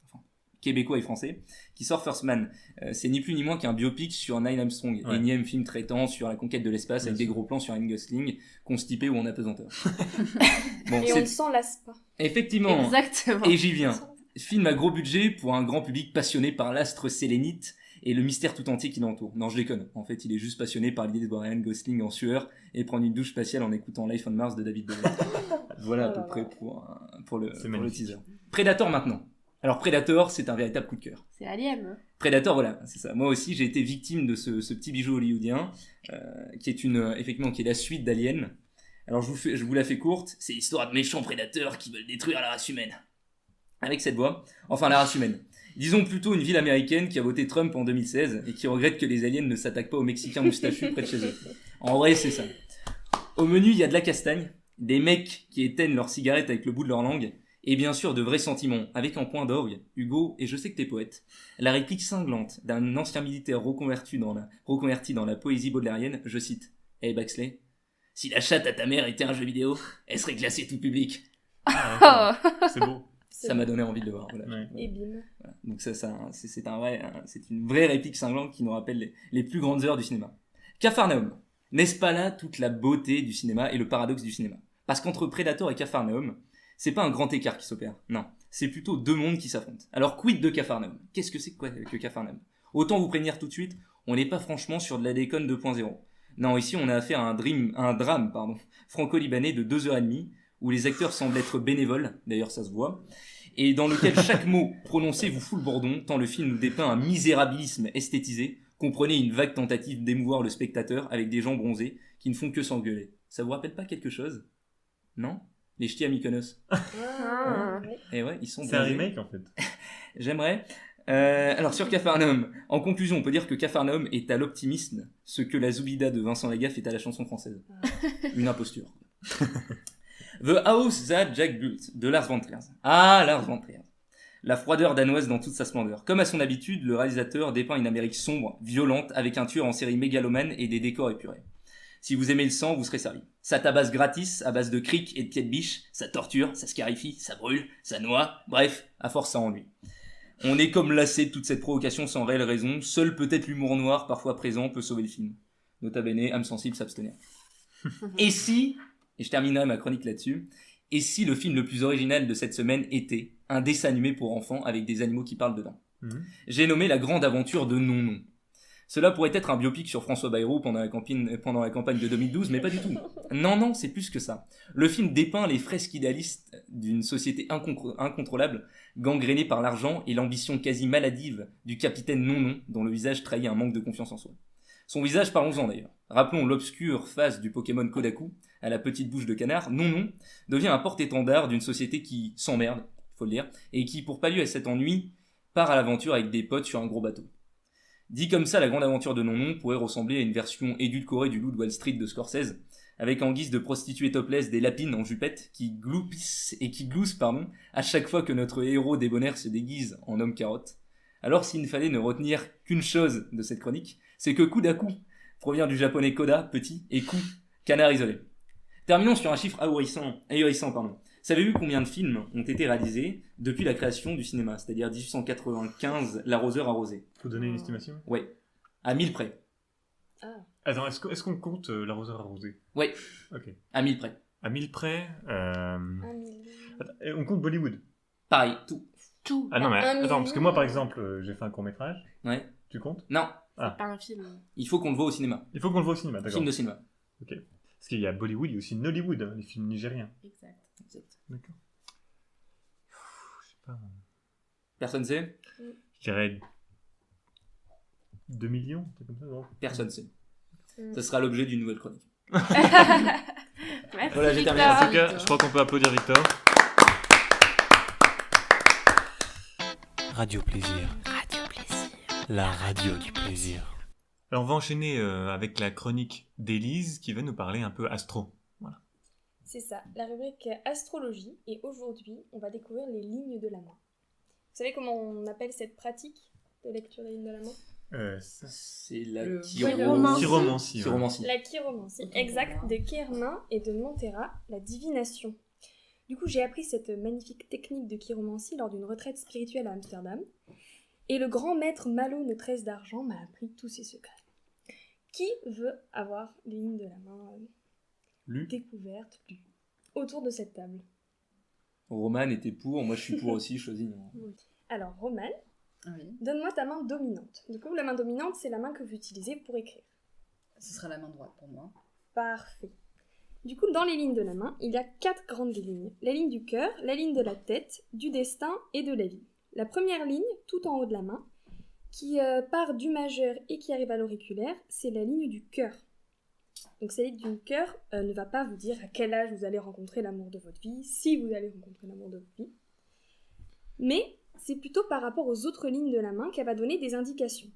québécois et français qui sort First Man. C'est ni plus ni moins qu'un biopic sur Neil Armstrong, Ouais. énième film traitant sur la conquête de l'espace avec Bien des sûr. gros plans sur Ryan Gosling, constipé ou en apesanteur. Bon, Et on ne c'est s'en lasse pas. effectivement. Exactement. Et j'y viens. Film à gros budget pour un grand public passionné par l'astre sélénite et le mystère tout entier qui l'entoure. Non, je déconne. En fait, il est juste passionné par l'idée de voir Ryan Gosling en sueur et prendre une douche spatiale en écoutant Life on Mars de David Bowie. Voilà à peu près pour le magnifique. teaser. Predator maintenant. Alors Predator, c'est un véritable coup de cœur. C'est Alien. Predator, voilà, c'est ça. Moi aussi, j'ai été victime de ce petit bijou hollywoodien, qui est effectivement, qui est la suite d'Alien. Alors, je vous la fais courte. C'est l'histoire de méchants prédateurs qui veulent détruire la race humaine. Avec cette voix. Enfin, la race humaine. Disons plutôt une ville américaine qui a voté Trump en 2016 et qui regrette que les aliens ne s'attaquent pas aux Mexicains moustachus près de chez eux. En vrai, c'est ça. Au menu, il y a de la castagne, des mecs qui éteignent leurs cigarettes avec le bout de leur langue, et bien sûr de vrais sentiments, avec en point d'orgue, Hugo, et je sais que t'es poète, la réplique cinglante d'un ancien militaire reconverti dans la poésie baudelairienne, je cite, « Hey Baxley, si la chatte à ta mère était un jeu vidéo, elle serait classée tout public. Ah, d'accord. C'est beau. » Ça m'a donné envie de le voir. Voilà. Ouais. Et bim. Voilà. Donc c'est une vraie réplique cinglante qui nous rappelle les plus grandes heures du cinéma. Capharnaüm. N'est-ce pas là toute la beauté du cinéma et le paradoxe du cinéma? Parce qu'entre Predator et Capharnaüm, c'est pas un grand écart qui s'opère. Non, c'est plutôt deux mondes qui s'affrontent. Alors quid de Capharnaüm? Qu'est-ce que c'est que Capharnaüm? Autant vous prévenir tout de suite, on n'est pas franchement sur de la déconne 2.0. Non, ici on a affaire à un drame franco-libanais de 2h30, où les acteurs semblent être bénévoles, d'ailleurs ça se voit, et dans lequel chaque mot prononcé vous fout le bourdon, tant le film nous dépeint un misérabilisme esthétisé. Comprenez une vague tentative d'émouvoir le spectateur avec des gens bronzés qui ne font que s'engueuler. Ça vous rappelle pas quelque chose? Non? Les ch'tis à Mykonos. Ah. Ouais. Et ouais, ils sont C'est un bronzés. remake en fait. J'aimerais. Alors sur Capharnaüm, en conclusion, on peut dire que Capharnaüm est à l'optimisme ce que la Zoubida de Vincent Lagaffe est à la chanson française. Une imposture. The House That Jack Built de Lars von Trier. Ah, Lars von Trier. La froideur danoise dans toute sa splendeur. Comme à son habitude, le réalisateur dépeint une Amérique sombre, violente, avec un tueur en série mégalomane et des décors épurés. Si vous aimez le sang, vous serez servi. Ça tabasse gratis, à base de crics et de pieds de biche, ça torture, ça scarifie, ça brûle, ça noie, bref, à force ça ennuie. On est comme lassé de toute cette provocation sans réelle raison, seul peut-être l'humour noir parfois présent peut sauver le film. Nota bene, âme sensible, s'abstenir. Et si, et je terminerai ma chronique là-dessus, et si le film le plus original de cette semaine était un dessin animé pour enfants avec des animaux qui parlent dedans? J'ai nommé La Grande Aventure de Non-Non. Cela pourrait être un biopic sur François Bayrou pendant la campagne de 2012, mais pas du tout. Non, c'est plus que ça. Le film dépeint les fresques idéalistes d'une société incontrôlable, gangrénée par l'argent et l'ambition quasi maladive du capitaine Non-Non, dont le visage trahit un manque de confiance en soi. Son visage, parlons-en d'ailleurs. Rappelons l'obscure face du Pokémon Kodaku, à la petite bouche de canard, Non-Non devient un porte-étendard d'une société qui s'emmerde, faut le dire, et qui, pour pallier à cet ennui, part à l'aventure avec des potes sur un gros bateau. Dit comme ça, La Grande Aventure de Non-Non pourrait ressembler à une version édulcorée du Loup de Wall Street de Scorsese, avec en guise de prostituées topless des lapines en jupette qui gloussent à chaque fois que notre héros débonnaire se déguise en homme carotte. Alors s'il ne fallait ne retenir qu'une chose de cette chronique, c'est que Kudaku provient du japonais Koda, petit, et Ku, canard isolé. Terminons sur un chiffre ahurissant. Savez-vous combien de films ont été réalisés depuis la création du cinéma, c'est-à-dire 1895, L'arroseur arrosé? Faut donner une estimation. Ouais, à 1000 près. Attends, est-ce qu'on compte l'arroseur arrosé? Ouais, Ok. à 1000 près. À 1000 près. Un million. Attends, et on compte Bollywood. Pareil, tout. Tout. Ah non, mais Un attends, million. parce que moi par exemple, j'ai fait un court-métrage. Ouais. Tu comptes? Non, Pas un film. il faut qu'on le voit au cinéma. Il faut qu'on le voit au cinéma, d'accord. Film de cinéma. Parce qu'il y a Bollywood, il y a aussi Nollywood, hein, les films nigériens. Exact. D'accord. Je sais pas. Personne sait? Je dirais 2 millions, c'est comme ça, non? Personne sait. Mm. Ce sera l'objet d'une nouvelle chronique. Merci, Voilà, j'ai terminé. En Victor. tout cas, je crois qu'on peut applaudir Victor. Radio Plaisir. Radio Plaisir. La radio du plaisir. Alors on va enchaîner avec la chronique d'Élise qui va nous parler un peu astro. Voilà. C'est ça, la rubrique astrologie, et aujourd'hui, on va découvrir les lignes de la main. Vous savez comment on appelle cette pratique de lecture des lignes de la main? C'est la Le Chiromancie. ouais. Chiromancie. La chiromancie, exact, de Kernin et de Montera, la divination. Du coup, j'ai appris cette magnifique technique de chiromancie lors d'une retraite spirituelle à Amsterdam, et le grand maître Malo de Tresse d'Argent m'a appris tous ses secrets. Qui veut avoir les lignes de la main Lu. découvertes, lues, autour de cette table? Roman était pour, moi je suis pour aussi, je choisis. Alors, Roman, Oui. donne-moi ta main dominante. Du coup, la main dominante, c'est la main que vous utilisez pour écrire. Ce sera la main droite pour moi. Parfait. Du coup, dans les lignes de la main, il y a 4 grandes lignes. La ligne du cœur, la ligne de la tête, du destin et de la vie. La première ligne, tout en haut de la main, qui part du majeur et qui arrive à l'auriculaire, c'est la ligne du cœur. Donc cette ligne du cœur ne va pas vous dire à quel âge vous allez rencontrer l'amour de votre vie, si vous allez rencontrer l'amour de votre vie. Mais c'est plutôt par rapport aux autres lignes de la main qu'elle va donner des indications.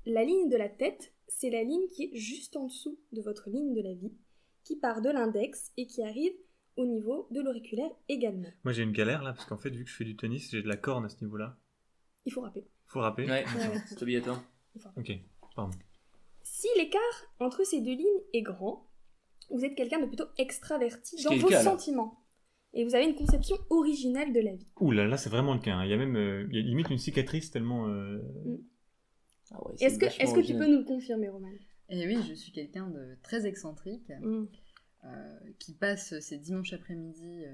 La ligne de la tête, c'est la ligne qui est juste en dessous de votre ligne de la vie, qui part de l'index et qui arrive au niveau de l'auriculaire également. Moi j'ai une galère là, parce qu'en fait, vu que je fais du tennis, j'ai de la corne à ce niveau-là. Il faut rappeler. Faut rappeler. Ouais, Ouais. c'est obligatoire. Ok, pardon. Si l'écart entre ces deux lignes est grand, vous êtes quelqu'un de plutôt extraverti Ce dans qui est vos le cas, là. sentiments. Et vous avez une conception originale de la vie. Ouh là, c'est vraiment le cas. hein. Il y a même il y a limite une cicatrice tellement. Ah ouais, Est-ce que vachement tu original. peux nous le confirmer, Roman? Et oui, je suis quelqu'un de très excentrique, qui passe ses dimanches après-midi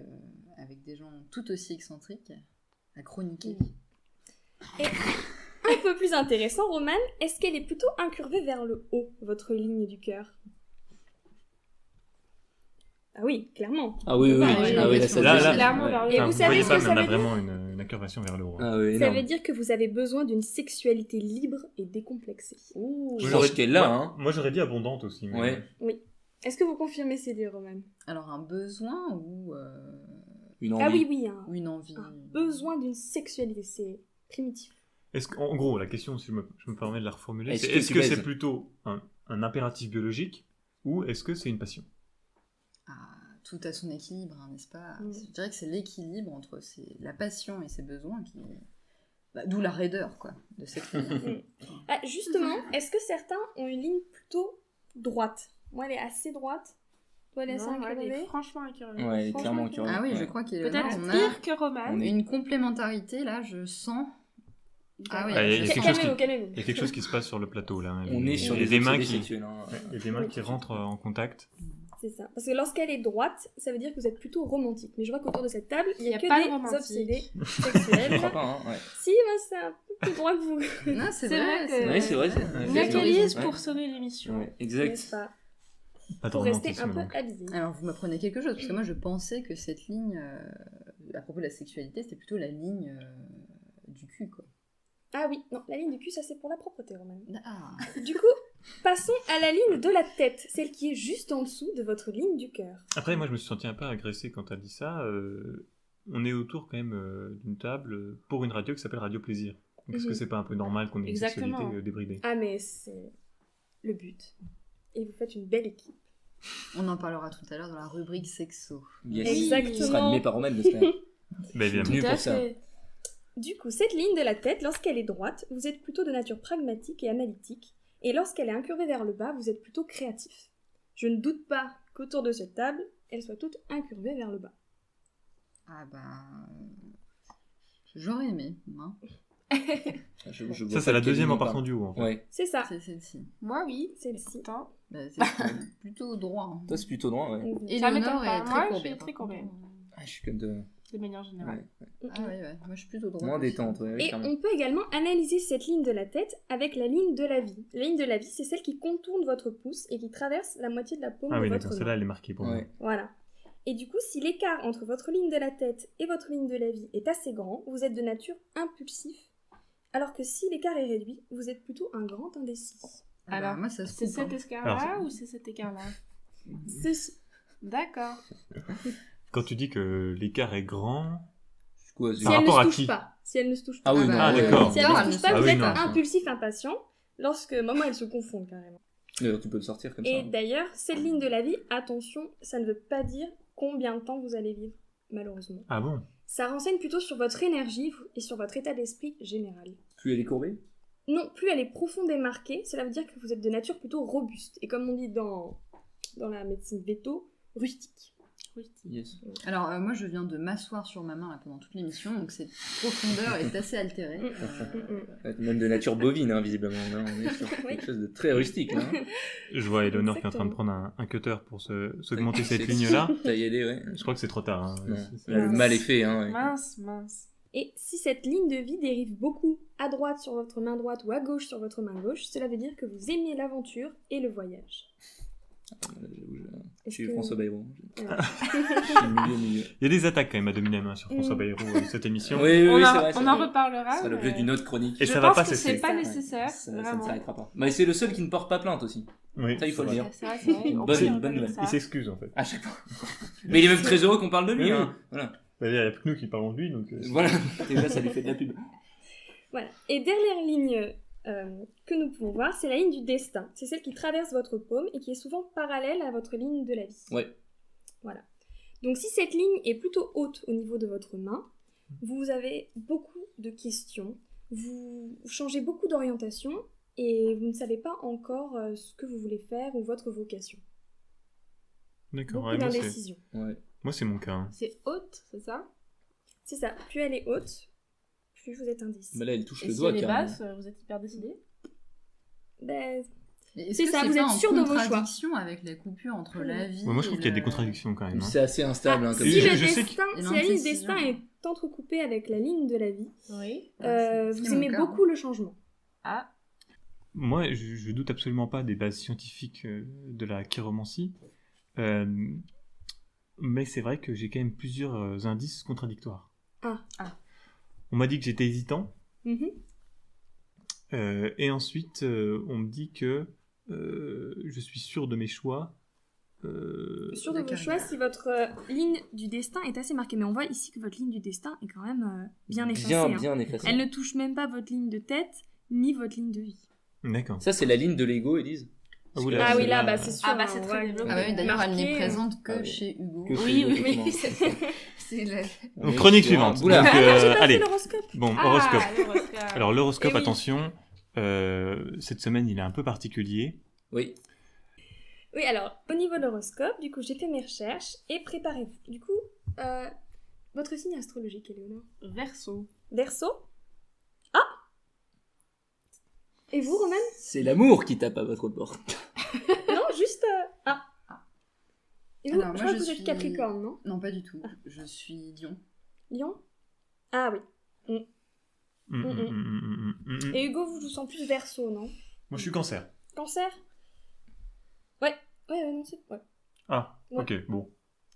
avec des gens tout aussi excentriques à chroniquer. Et un peu plus intéressant, Roman, est-ce qu'elle est plutôt incurvée vers le haut, votre ligne du cœur? Ah oui, clairement. Ah oui, oui, oui. Ah oui, Ah oui, là, ça là, se là, dessine. clairement, Ouais. vers le Et haut. vous vous savez voyez ce pas, que mais ça on a veut dire? vraiment une incurvation vers le haut. hein. Ah oui, Ça énorme. veut dire que vous avez besoin d'une sexualité libre et décomplexée. Je pense qu'elle l'a, hein. Moi j'aurais dit abondante aussi. Mais... Ouais. Est-ce que vous confirmez ces deux, Roman? Alors un besoin ou Une envie. Ah oui, oui, un une envie. besoin d'une sexualité, c'est primitif. En gros, la question, si je me permets de la reformuler, Est-ce c'est que est-ce tu que baises c'est plutôt un impératif biologique ou est-ce que c'est une passion? Ah, tout à son équilibre, hein, n'est-ce pas? Mm. Je dirais que c'est l'équilibre entre la passion et ses besoins qui... d'où la raideur, quoi, de cette ligne. Ah, justement, est-ce que certains ont une ligne plutôt droite? Moi, elle est assez droite. Toi, elle est assez Non, moi, elle est incurvée. franchement incurvée. Ouais, elle est Franchement, clairement curieuse. Ah oui, Ouais. je crois qu'il Peut-être on a pire que Roman. on est- une complémentarité, là, je sens... Ah oui, Ah, il y a quelque chose Calmez-vous, qui- calmez-vous. Il y a quelque chose qui se passe sur le plateau là. hein. On est sur Il y a les des mains obsédés qui, sexuels, hein. ouais, il y a des mains qui rentrent en contact. C'est ça. Parce que lorsqu'elle est droite, ça veut dire que vous êtes plutôt romantique. Mais je vois qu'autour de cette table, il n'y a, Il y a pas de que des romantique. obsédés Je sexuels. crois pas, hein. Ouais. Si, moi, c'est un peu plus droit que vous. Non, c'est C'est vrai. vrai que- Ouais, c'est vrai. c'est- On ouais, actualise ouais. pour sauver l'émission. Ouais, exact. N'est-ce pas? Pas de Pour rester un romantisme, peu donc. habillé. Alors, vous m'apprenez quelque chose, parce que moi, je pensais que cette ligne, à propos de la sexualité, c'était plutôt la ligne du cul, quoi. Ah oui, non, la ligne du cul, ça c'est pour la propreté, Roman. Ah, Du coup, passons à la ligne de la tête, celle qui est juste en dessous de votre ligne du cœur. Après, moi je me suis senti un peu agressé quand t'as dit ça. On est autour quand même d'une table pour une radio qui s'appelle Radio Plaisir. Donc, est-ce que c'est pas un peu normal qu'on ait une Exactement. sexualité débridée? Ah, mais c'est le but. Et vous faites une belle équipe. on en parlera tout à l'heure dans la rubrique sexo. Yes. Exactement. Ce sera animé par Roman, j'espère. Bah, évidemment. Mieux Tout à pour ça. fait. Du coup, cette ligne de la tête, lorsqu'elle est droite, vous êtes plutôt de nature pragmatique et analytique, et lorsqu'elle est incurvée vers le bas, vous êtes plutôt créatif. Je ne doute pas qu'autour de cette table, elles soient toutes incurvées vers le bas. Ah bah... J'aurais aimé, hein. Je vois Ça, pas c'est la de quelle deuxième ligne en on parle. partant du haut. En fait. Ouais. C'est ça. C'est celle-ci. Moi, oui. Celle-ci. Pourtant. Bah, c'est plutôt droit. hein. Toi, c'est plutôt droit, ouais. Et Ça Léonore m'étonne pas. est Moi, très je suis courbée. très courbée. Ah, je suis comme de. de manière générale. Ah ouais, moi je suis plutôt droite. Moins détente, ouais, Et clairement. on peut également analyser cette ligne de la tête avec la ligne de la vie. La ligne de la vie, c'est celle qui contourne votre pouce et qui traverse la moitié de la paume Ah de oui, votre d'accord, main. celle-là, elle est marquée pour moi. Ouais. Voilà. Et du coup, si l'écart entre votre ligne de la tête et votre ligne de la vie est assez grand, vous êtes de nature impulsif. Alors que si l'écart est réduit, vous êtes plutôt un grand indécis. Ah bah, Alors, moi ça se C'est coupe. cet hein. écart-là Alors, ou c'est cet écart-là Ceci. D'accord. Quand tu dis que l'écart est grand... Quoi, Si Par elle ne rapport à se touche qui pas. Si elle ne se touche pas. Ah oui, non, Ah, d'accord. Si elle ne se touche pas, Ah vous oui, êtes non. impulsif, impatient. Lorsque maman, elle se confond carrément. D'ailleurs, tu peux le sortir comme ça. Et d'ailleurs, cette ligne de la vie, attention, ça ne veut pas dire combien de temps vous allez vivre, malheureusement. Ah bon? Ça renseigne plutôt sur votre énergie et sur votre état d'esprit général. Plus elle est courbée. Non, plus elle est profonde et marquée, cela veut dire que vous êtes de nature plutôt robuste. Et comme on dit dans la médecine veto, rustique. Yes. Alors moi je viens de m'asseoir sur ma main là, pendant toute l'émission, donc cette profondeur est assez altérée. Même de nature bovine, hein, visiblement. Là, on est sur Oui. quelque chose de très rustique. Là, hein. Je vois Eleonore qui est en train de Exactement. prendre un cutter pour s'augmenter cette C'est- ligne-là. T'as y allé, ouais. Je crois que c'est trop tard. Hein. Non. C'est- Là, le mal est fait. Hein, ouais. Mince. Et si cette ligne de vie dérive beaucoup à droite sur votre main droite ou à gauche sur votre main gauche, cela veut dire que vous aimez l'aventure et le voyage. Je Je suis François Bayrou. Voilà. Je suis milieu. Il y a des attaques quand même à dominer sur François Mm. Bayrou, cette émission. Oui, On, oui, en, c'est vrai. on en reparlera. Ça sera l'objet mais d'une autre chronique. Et je ça va pense pas que cesser. c'est pas Ça, nécessaire, Ça ne vraiment. s'arrêtera pas. Mais c'est le seul qui ne porte pas plainte aussi. Oui, Ça, il faut le c'est dire. vrai. C'est vrai, c'est vrai. Une On bonne- peut une dire bonne nouvelle. ça. Il s'excuse en fait. À chaque fois. Mais il est même très heureux qu'on parle de lui. Oui. Hein. Voilà. Il n'y a plus que nous qui parlons de lui, donc... Voilà. Déjà, ça lui fait de la pub. Voilà. Et dernière ligne que nous pouvons voir, c'est la ligne du destin. C'est celle qui traverse votre paume et qui est souvent parallèle à votre ligne de la vie. Ouais. Voilà. Donc si cette ligne est plutôt haute au niveau de votre main, vous avez beaucoup de questions, vous changez beaucoup d'orientation et vous ne savez pas encore ce que vous voulez faire ou votre vocation. D'accord, Beaucoup ouais, d'indécision. Ouais. moi c'est mon cas. Hein. C'est haute, c'est ça C'est ça. Plus elle est haute, plus vous êtes indécis. Mais là, elle touche Et le si doigt, elle est carrément. basse, vous êtes hyper décidé Ben, Mais est-ce C'est que ça, c'est vous pas êtes en sûr de vos choix. contradiction avec la coupure entre la vie Ouais, moi je trouve et qu'il y a des le- contradictions quand même. Hein. C'est assez instable, hein, comme Si, si, ça. le je sais destin, Et si la ligne du l'indécision. destin est entrecoupée avec la ligne de la vie, Oui. c'est vous mon aimez cas, beaucoup le changement. Ah, Moi, je doute absolument pas des bases scientifiques de la chiromancie, euh, mais c'est vrai que j'ai quand même plusieurs indices contradictoires. Ah. On m'a dit que j'étais hésitant, Mhm. et ensuite on me dit que je suis sûr de mes choix. Sûr de de vos choix carrière. si votre ligne du destin est assez marquée. Mais on voit ici que votre ligne du destin est quand même bien effacée. Bien, hein. bien effacé. Elle ne touche même pas votre ligne de tête ni votre ligne de vie. D'accord. Ça, c'est la ligne de l'ego, Élise. Ah oui, là, Ah oui, c'est là, la- c'est sûr. Ah bah, hein, c'est on très voit développé. Ah bah oui, d'ailleurs, elle n'est marqué, présente que Ah oui. chez Hugo. Que Oui, oui, exactement. C'est la... Donc, chronique suivante. Boula. Donc, Ah non, j'ai pas allez, fait l'horoscope. bon, Ah, horoscope. l'horoscope. Alors l'horoscope, Eh oui. attention, cette semaine il est un peu particulier. Oui. Oui, alors, au niveau de l'horoscope, du coup, j'ai fait mes recherches et préparez-vous. Du coup, votre signe astrologique, Éléonore? Verseau. Verseau? Ah! Et vous, Roman? C'est l'amour qui tape à votre porte. Non, juste... Ah. Et vous, Alors, je moi, crois que je vous êtes suis- Capricorne, non? Non, pas du tout. Je suis Lion. Lion? Ah oui. Et Hugo, vous sens plus Verseau, non? Moi je suis cancer. Cancer? Ouais. Ouais, non, c'est... Ouais. Ah, Ouais. ok, bon.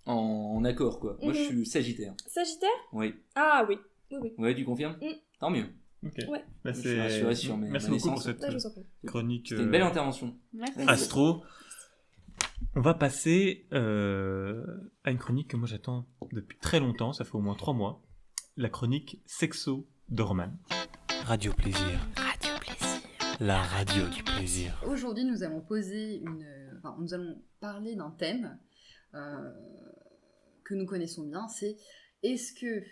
En accord, quoi. Moi, je Mhm. suis Sagittaire. Sagittaire? Oui. Ah oui. Oui, oui. Ouais, tu confirmes Mm. Tant mieux. Ok. Ouais. Bah, Je suis rassuré sur mes Merci beaucoup pour connaissances. cette Là, je vous en prie. chronique C'était une belle intervention. Merci. astro. On va passer à une chronique que moi j'attends depuis très longtemps, ça fait au moins 3 mois. La chronique sexo de Roman. Radio Plaisir. Radio Plaisir. La radio du plaisir. Aujourd'hui, nous allons poser enfin, nous allons parler d'un thème que nous connaissons bien, c'est est-ce que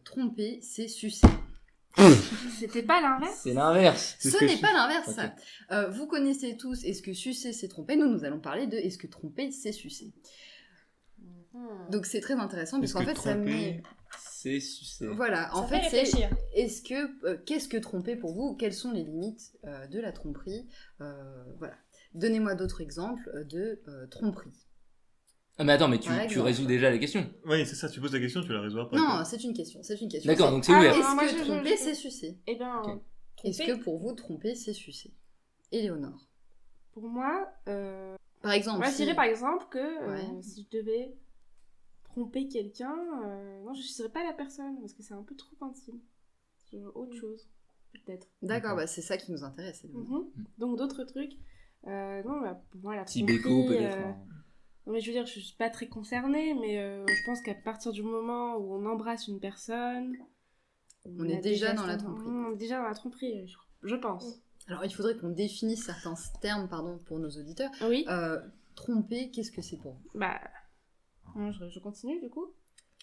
tromper, c'est sucer? C'était pas l'inverse? C'est l'inverse. C'est Ce que n'est je- pas l'inverse. Ok. Vous connaissez tous est-ce que sucer, c'est tromper. Nous allons parler de est-ce que tromper, c'est sucer. Donc c'est très intéressant parce Est-ce qu'en que fait, ça met... tromper, C'est sucé. Voilà, en Ça fait, fait c'est réfléchir. est-ce que qu'est-ce que tromper pour vous? Quelles sont les limites de la tromperie? Voilà. Donnez-moi d'autres exemples de tromperie. Ah, mais attends, mais Par tu exemple. résous déjà la question. Oui, c'est ça, tu poses la question, tu la résous après. Non, c'est une question. D'accord, C'est- donc c'est Ah, ouvert. non, Est-ce moi, que je- tromper, c'est sucer? Eh bien, Ok. Est-ce que pour vous, tromper, c'est sucer? Éléonore. pour moi, Par exemple, moi, je si- dirais par exemple que Ouais. si je devais tromper quelqu'un, non, je ne serais pas la personne parce que c'est un peu trop intime. C'est autre chose, peut-être. D'accord, bah, c'est ça qui nous intéresse. Éléonore. Donc d'autres trucs. Non, bah, pour moi, la Petit tromperie, béco, peut-être. Non, mais je veux dire, je suis pas très concernée, mais je pense qu'à partir du moment où on embrasse une personne, On est déjà dans la tromperie. On est déjà dans la tromperie, je pense. Alors, il faudrait qu'on définisse certains termes, pardon, pour nos auditeurs. Oui. Tromper, qu'est-ce que c'est pour vous? Bah, je continue du coup.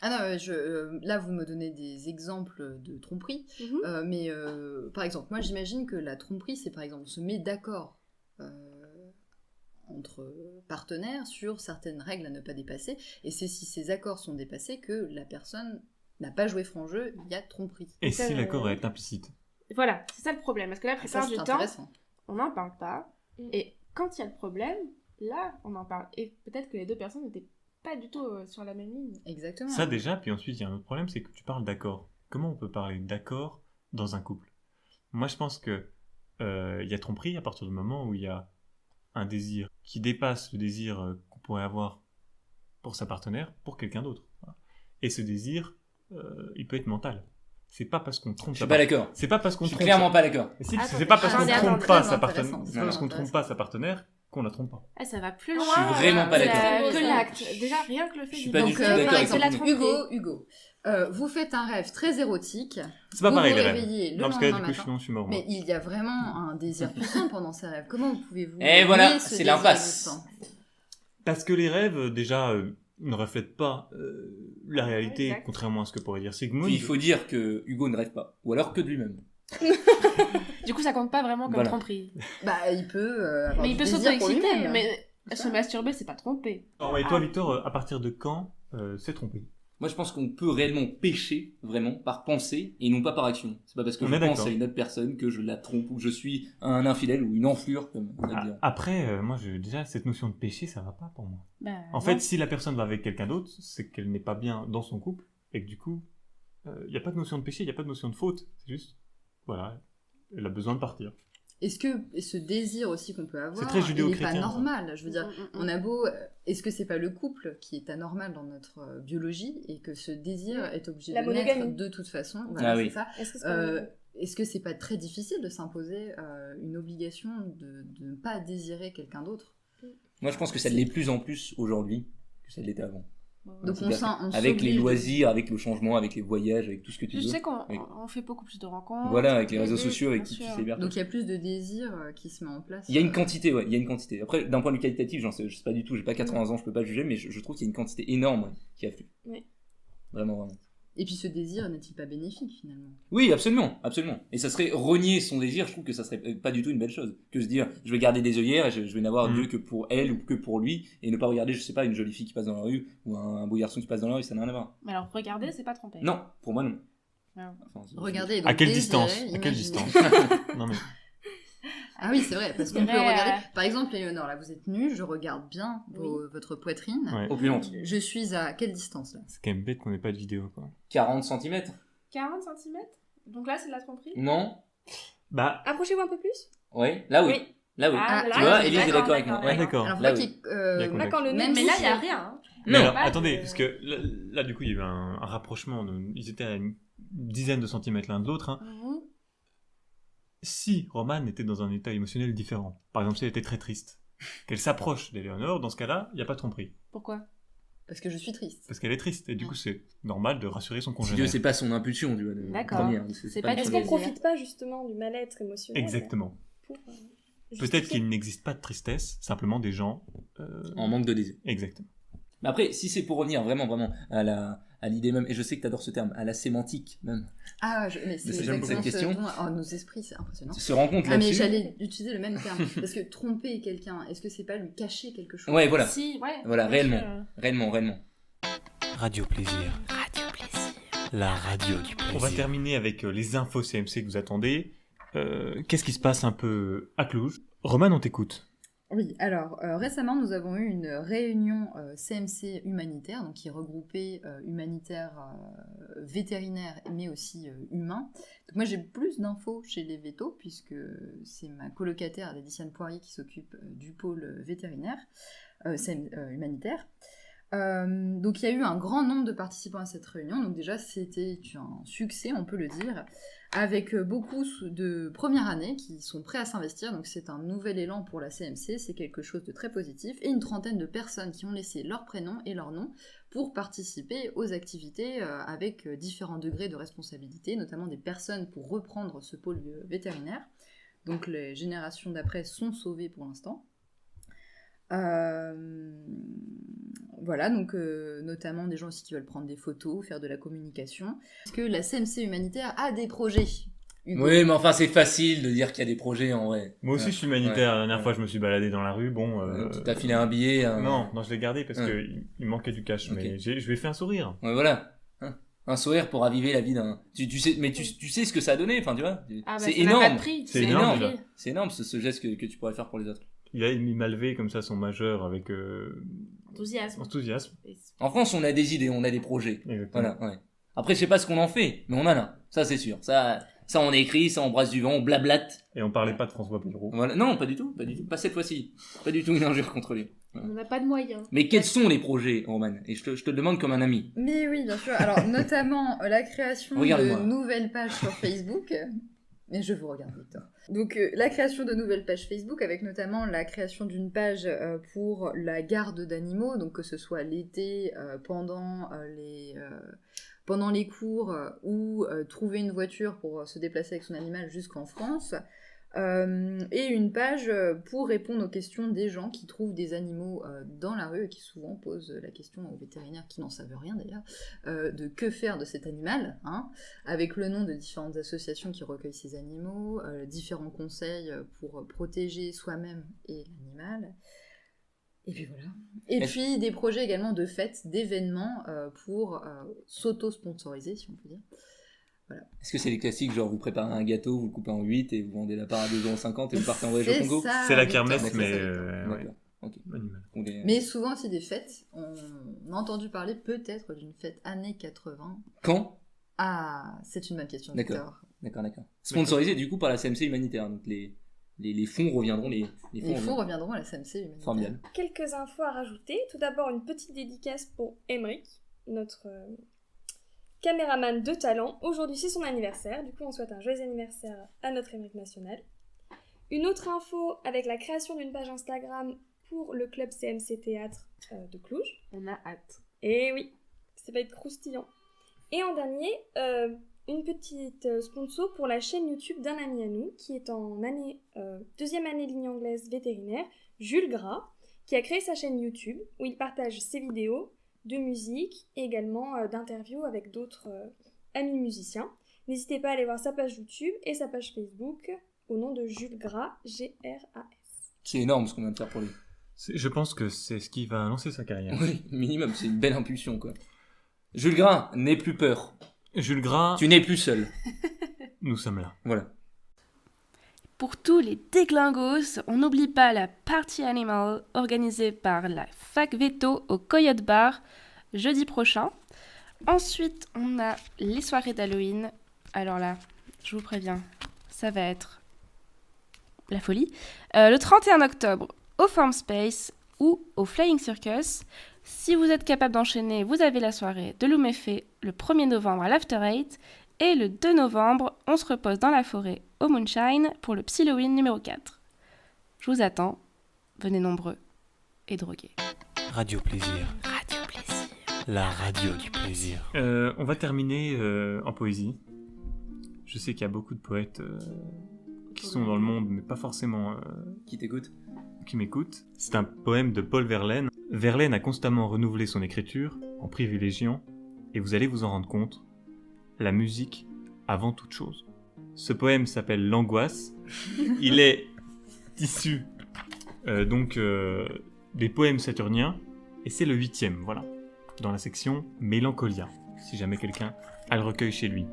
Ah non, là, vous me donnez des exemples de tromperie. Mais par exemple, moi j'imagine que la tromperie, c'est par exemple se met d'accord entre partenaires sur certaines règles à ne pas dépasser, et c'est si ces accords sont dépassés que la personne n'a pas joué franc jeu, il y a tromperie. Et Ça, si l'accord est implicite? Voilà, c'est ça le problème. Parce que la Ça, plupart c'est du temps, intéressant. on n'en parle pas. Mm. Et quand il y a le problème, là, on en parle. Et peut-être que les deux personnes n'étaient pas du tout sur la même ligne. Exactement. Ça déjà, puis ensuite il y a un autre problème, c'est que tu parles d'accord. Comment on peut parler d'accord dans un couple? Moi je pense que il y a tromperie à partir du moment où il y a un désir qui dépasse le désir qu'on pourrait avoir pour sa partenaire, pour quelqu'un d'autre. Voilà. Et ce désir, il peut être mental. C'est pas parce qu'on trompe Je suis pas d'accord. C'est pas parce qu'on Je suis trompe clairement pas d'accord. Mais si, Attendez, c'est pas parce qu'on attendez, trompe attendez. pas Très sa partenaire, intéressant, c'est très pas parce qu'on intéressant. trompe pas sa partenaire qu'on la trompe pas. Ah, ça va plus Je loin. suis vraiment pas C'est d'accord. que l'acte. Déjà, rien que le fait Je suis du pas du Donc, tout penser, d'accord par avec c'est la ça. tromperie. Hugo, vous faites un rêve très érotique. C'est pas Vous pareil vous les rêves. réveillez le Non, parce que là, lendemain du coup, matin. sinon, je suis mort. moi. Mais il y a vraiment un désir puissant pendant ces rêves. Comment pouvez-vous Et voilà, nier ce c'est désir l'impasse. existant? Parce que les rêves, déjà, ne reflètent pas la réalité, Exact. contrairement à ce que pourrait dire Sigmund. Puis il faut dire que Hugo ne rêve pas. Ou alors que de lui-même. Du coup, ça compte pas vraiment comme Voilà. tromperie. Bah, il peut avoir Mais du il peut désir pour s'auto-exciter. lui-même. Mais se masturber, c'est pas tromper. Alors, et toi, Victor, à partir de quand c'est trompé? Moi, je pense qu'on peut réellement pécher, vraiment, par pensée et non pas par action. C'est pas parce que On je est pense d'accord. à une autre personne que je la trompe ou que je suis un infidèle ou une enflure, comme on va dire. Après, moi, déjà, cette notion de péché, ça va pas pour moi. Bah, En fait, si la personne va avec quelqu'un d'autre, c'est qu'elle n'est pas bien dans son couple, et que du coup, il n'y a pas de notion de péché, il n'y a pas de notion de faute. C'est juste, voilà, elle a besoin de partir. Est-ce que ce désir aussi qu'on peut avoir, C'est très il n'est pas judéo-chrétien, ça. normal? Je veux dire, on a beau... Est-ce que c'est pas le couple qui est anormal dans notre biologie et que ce désir est obligé La de naître monogamie. de toute façon? Voilà, Ah c'est oui. ça. Est-ce que c'est pas... Est-ce que c'est pas très difficile de s'imposer une obligation de ne pas désirer quelqu'un d'autre? Moi, je pense que ça l'est plus en plus aujourd'hui que ça l'était avant. Donc C'est-à-dire on avec les s'oblige- loisirs, avec le changement, avec les voyages, avec tout ce que tu Je veux. sais qu'on Oui. on fait beaucoup plus de rencontres. Voilà, avec les réseaux Oui, sociaux, avec bien tout ce qui sûr. s'est libéré. Donc il y a plus de désir qui se met en place. Il y a une quantité, ouais, il y a une quantité. Après, d'un point de vue qualitatif, je sais pas du tout, j'ai pas 80 ans, je peux pas juger, mais je trouve qu'il y a une quantité énorme qui afflue. Oui. Vraiment, vraiment. Et puis ce désir n'est-il pas bénéfique finalement? Oui, absolument, absolument. Et ça serait renier son désir, je trouve que ça serait pas du tout une belle chose. Que se dire, je vais garder des œillères et je vais n'avoir Dieu que pour elle ou que pour lui, et ne pas regarder, je sais pas, une jolie fille qui passe dans la rue, ou un beau garçon qui passe dans la rue, ça n'a rien à voir. Mais alors, regardez, c'est pas tromper. Non, pour moi non. Non. Enfin, Regardez. À donc, quelle désirer, distance? À quelle imaginez. distance? Non mais, Ah oui, c'est vrai, parce qu'on C'est peut vrai, regarder. Par exemple, Éléonore, là, vous êtes nue, je regarde bien votre poitrine. ouais. Opulente. Je suis à quelle distance là? C'est quand même bête qu'on ait pas de vidéo, quoi. 40 cm 40 cm. Donc là, c'est de la tromperie. Non. Bah, Approchez-vous un peu plus. Ouais, là oui. Oui. Là oui. Ah, tu là, vois, oui, Élise est d'accord, d'accord avec moi. d'accord, Ouais. d'accord. Alors, Là, faut oui. qu'il- Il y a Là, contact. quand le Même nez... Mais si là, il y a c'est- rien. Hein. Mais Non. alors, Pas attendez, de- parce que là, du coup, il y a eu un rapprochement. Ils étaient à une dizaine de centimètres l'un de l'autre. Hein. Mhm. Si Romane était dans un état émotionnel différent, par exemple si elle était très triste, qu'elle s'approche d'Éléonore, dans ce cas-là, il n'y a pas de tromperie. Pourquoi? Parce que je suis triste. Parce qu'elle est triste, et du coup c'est normal de rassurer son Si congénère. Dieu, c'est pas son impulsion, tu vois. D'accord. première, C'est pas du Est-ce tout qu'on plaisir. profite pas justement du mal-être émotionnel Exactement. pour, Peut-être justifier qu'il n'existe pas de tristesse, simplement des gens... En manque de désir. Exactement. Mais après, si c'est pour revenir vraiment, vraiment à l'idée même, et je sais que tu adores ce terme, à la sémantique même, Ah, mais c'est j'aime beaucoup exactement cette ce question. dont- Oh, nos esprits, c'est impressionnant. se rencontre Ah, mais là-dessus. j'allais utiliser le même terme. Parce que tromper quelqu'un, est-ce que c'est pas lui cacher quelque chose? Ouais, voilà. Si, ouais. Voilà, bien réellement. sûr. Réellement. Radio Plaisir. Radio Plaisir. La radio du plaisir. On va terminer avec les infos CMC que vous attendez. Qu'est-ce qui se passe un peu à Cluj? Romane, on t'écoute. Oui, alors récemment nous avons eu une réunion CMC humanitaire, donc qui regroupait humanitaires, vétérinaires, mais aussi humains. Donc moi j'ai plus d'infos chez les vétos, puisque c'est ma colocataire Laetitia Poirier qui s'occupe du pôle vétérinaire, humanitaire. Donc il y a eu un grand nombre de participants à cette réunion, donc déjà c'était un succès, on peut le dire, avec beaucoup de première année qui sont prêts à s'investir, donc c'est un nouvel élan pour la CMC, c'est quelque chose de très positif, et une trentaine de personnes qui ont laissé leur prénom et leur nom pour participer aux activités avec différents degrés de responsabilité, notamment des personnes pour reprendre ce pôle vétérinaire. Donc les générations d'après sont sauvées pour l'instant. Voilà, donc notamment des gens aussi qui veulent prendre des photos, faire de la communication. Parce que la CMC humanitaire a des projets. Hugo. Oui, mais enfin, c'est facile de dire qu'il y a des projets en vrai. Moi aussi, je suis humanitaire. La dernière fois, je me suis baladé dans la rue. Bon. Tu t'as filé un billet. Non, je l'ai gardé parce que il manquait du cash. Okay. Mais je lui ai fait un sourire. Ouais, voilà. Un sourire pour raviver la vie d'un. Tu sais, mais tu sais ce que ça a donné. Enfin, tu vois. C'est énorme. C'est énorme. C'est énorme ce geste que tu pourrais faire pour les autres. Il m'a levé comme ça son majeur avec enthousiasme. En France, on a des idées, on a des projets. Exactement. Voilà, ouais. Après, je sais pas ce qu'on en fait, mais on en a. Ça, c'est sûr. Ça on écrit, ça on brasse du vent, on blablate. Et on parlait pas de François Bayrou. Voilà. Non, pas du tout. Pas cette fois-ci. Pas du tout une injure contre lui. On n'a pas de moyens. Mais quels sont les projets, Roman ? Et je te le demande comme un ami. Mais oui, bien sûr. Alors, notamment la création de nouvelles pages sur Facebook. Mais je vous regarde, Victor. Donc, la création de nouvelles pages Facebook, avec notamment la création d'une page pour la garde d'animaux, donc que ce soit l'été, pendant les cours, ou trouver une voiture pour se déplacer avec son animal jusqu'en France. Et une page pour répondre aux questions des gens qui trouvent des animaux dans la rue et qui souvent posent la question aux vétérinaires qui n'en savent rien d'ailleurs de que faire de cet animal, hein, avec le nom de différentes associations qui recueillent ces animaux, différents conseils pour protéger soi-même et l'animal. Et puis voilà. Et puis des projets également de fêtes, d'événements pour s'auto-sponsoriser, si on peut dire. Voilà. Est-ce que c'est les classiques, genre vous préparez un gâteau, vous le coupez en 8 et vous vendez la part à 2,50€ et vous partez en voyage au Congo ? C'est la kermesse, mais... ouais. Okay. Mais souvent aussi des fêtes. On a entendu parler peut-être d'une fête années 80. Quand ? Ah, c'est une bonne question, Victor. D'accord. Sponsorisé du coup par la CMC humanitaire, donc les fonds reviendront, les fonds reviendront à la CMC humanitaire. Formidable. Quelques infos à rajouter. Tout d'abord, une petite dédicace pour Emeric, notre... caméraman de talent. Aujourd'hui, c'est son anniversaire. Du coup, on souhaite un joyeux anniversaire à notre Émeric national. Une autre info avec la création d'une page Instagram pour le club CMC Théâtre de Cluj. On a hâte. Et oui, ça va être croustillant. Et en dernier, une petite sponsor pour la chaîne YouTube d'un ami à nous qui est en deuxième année ligne anglaise vétérinaire, Jules Gras, qui a créé sa chaîne YouTube où il partage ses vidéos de musique et également d'interviews avec d'autres amis musiciens. N'hésitez pas à aller voir sa page YouTube et sa page Facebook au nom de Jules Gras, G-R-A-S. C'est énorme ce qu'on vient de faire pour lui. Je pense que c'est ce qui va lancer sa carrière. Oui, minimum, c'est une belle impulsion quoi. Jules Gras, n'aie plus peur. Jules Gras... Tu n'es plus seul. Nous sommes là. Voilà. Pour tous les déglingos, on n'oublie pas la Party Animal organisée par la Fac Veto au Coyote Bar jeudi prochain. Ensuite, on a les soirées d'Halloween. Alors là, je vous préviens, ça va être la folie. Le 31 octobre au Form Space ou au Flying Circus. Si vous êtes capable d'enchaîner, vous avez la soirée de Louméfé le 1er novembre à l'After 8. Et le 2 novembre, on se repose dans la forêt au Moonshine pour le Psylloween numéro 4. Je vous attends, venez nombreux et drogués. Radio Plaisir. Radio Plaisir. La radio du plaisir. On va terminer en poésie. Je sais qu'il y a beaucoup de poètes qui sont dans le monde, mais pas forcément... Qui t'écoute ? Qui m'écoutent. C'est un poème de Paul Verlaine. Verlaine a constamment renouvelé son écriture en privilégiant, et vous allez vous en rendre compte, la musique avant toute chose. Ce poème s'appelle L'Angoisse. Il est issu des poèmes saturniens et c'est le 8e, voilà, dans la section Mélancolia, si jamais quelqu'un a le recueil chez lui.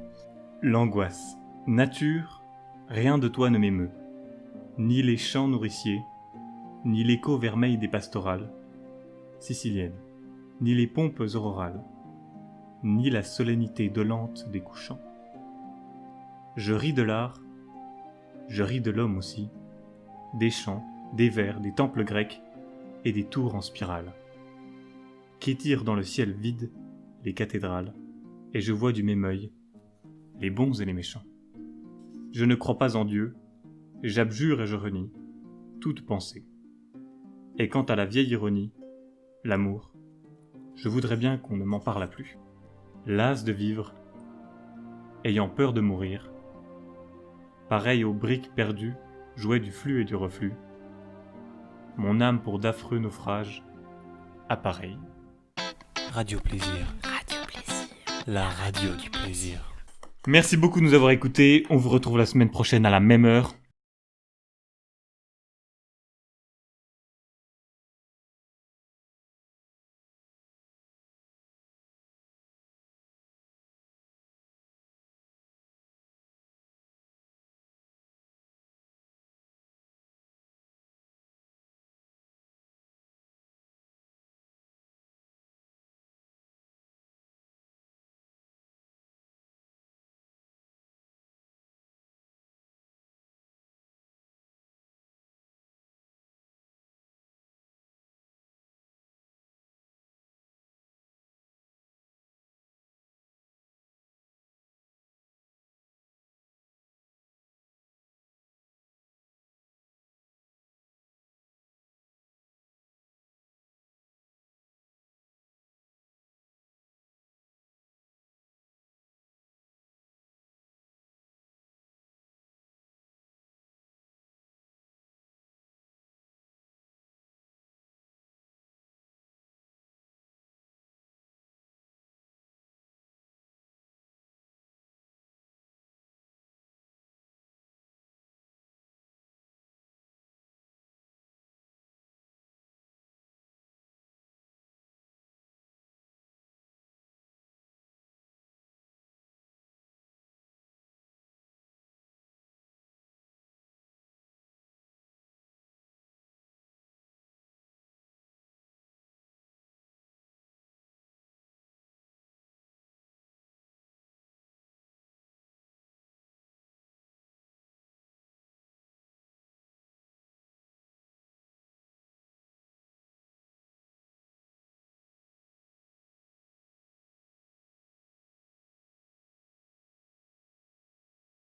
L'angoisse. Nature, rien de toi ne m'émeut, ni les champs nourriciers, ni l'écho vermeil des pastorales siciliennes, ni les pompes aurorales, ni la solennité dolente des couchants. Je ris de l'art, je ris de l'homme aussi, des chants, des vers, des temples grecs et des tours en spirale, qu'étirent dans le ciel vide les cathédrales, et je vois du même œil les bons et les méchants. Je ne crois pas en Dieu, j'abjure et je renie toute pensée. Et quant à la vieille ironie, l'amour, je voudrais bien qu'on ne m'en parlât plus. Las de vivre, ayant peur de mourir, pareil aux briques perdues, jouet du flux et du reflux, mon âme pour d'affreux naufrages, appareille. Radio Plaisir. Radio Plaisir. La radio du plaisir. Merci beaucoup de nous avoir écoutés, on vous retrouve la semaine prochaine à la même heure.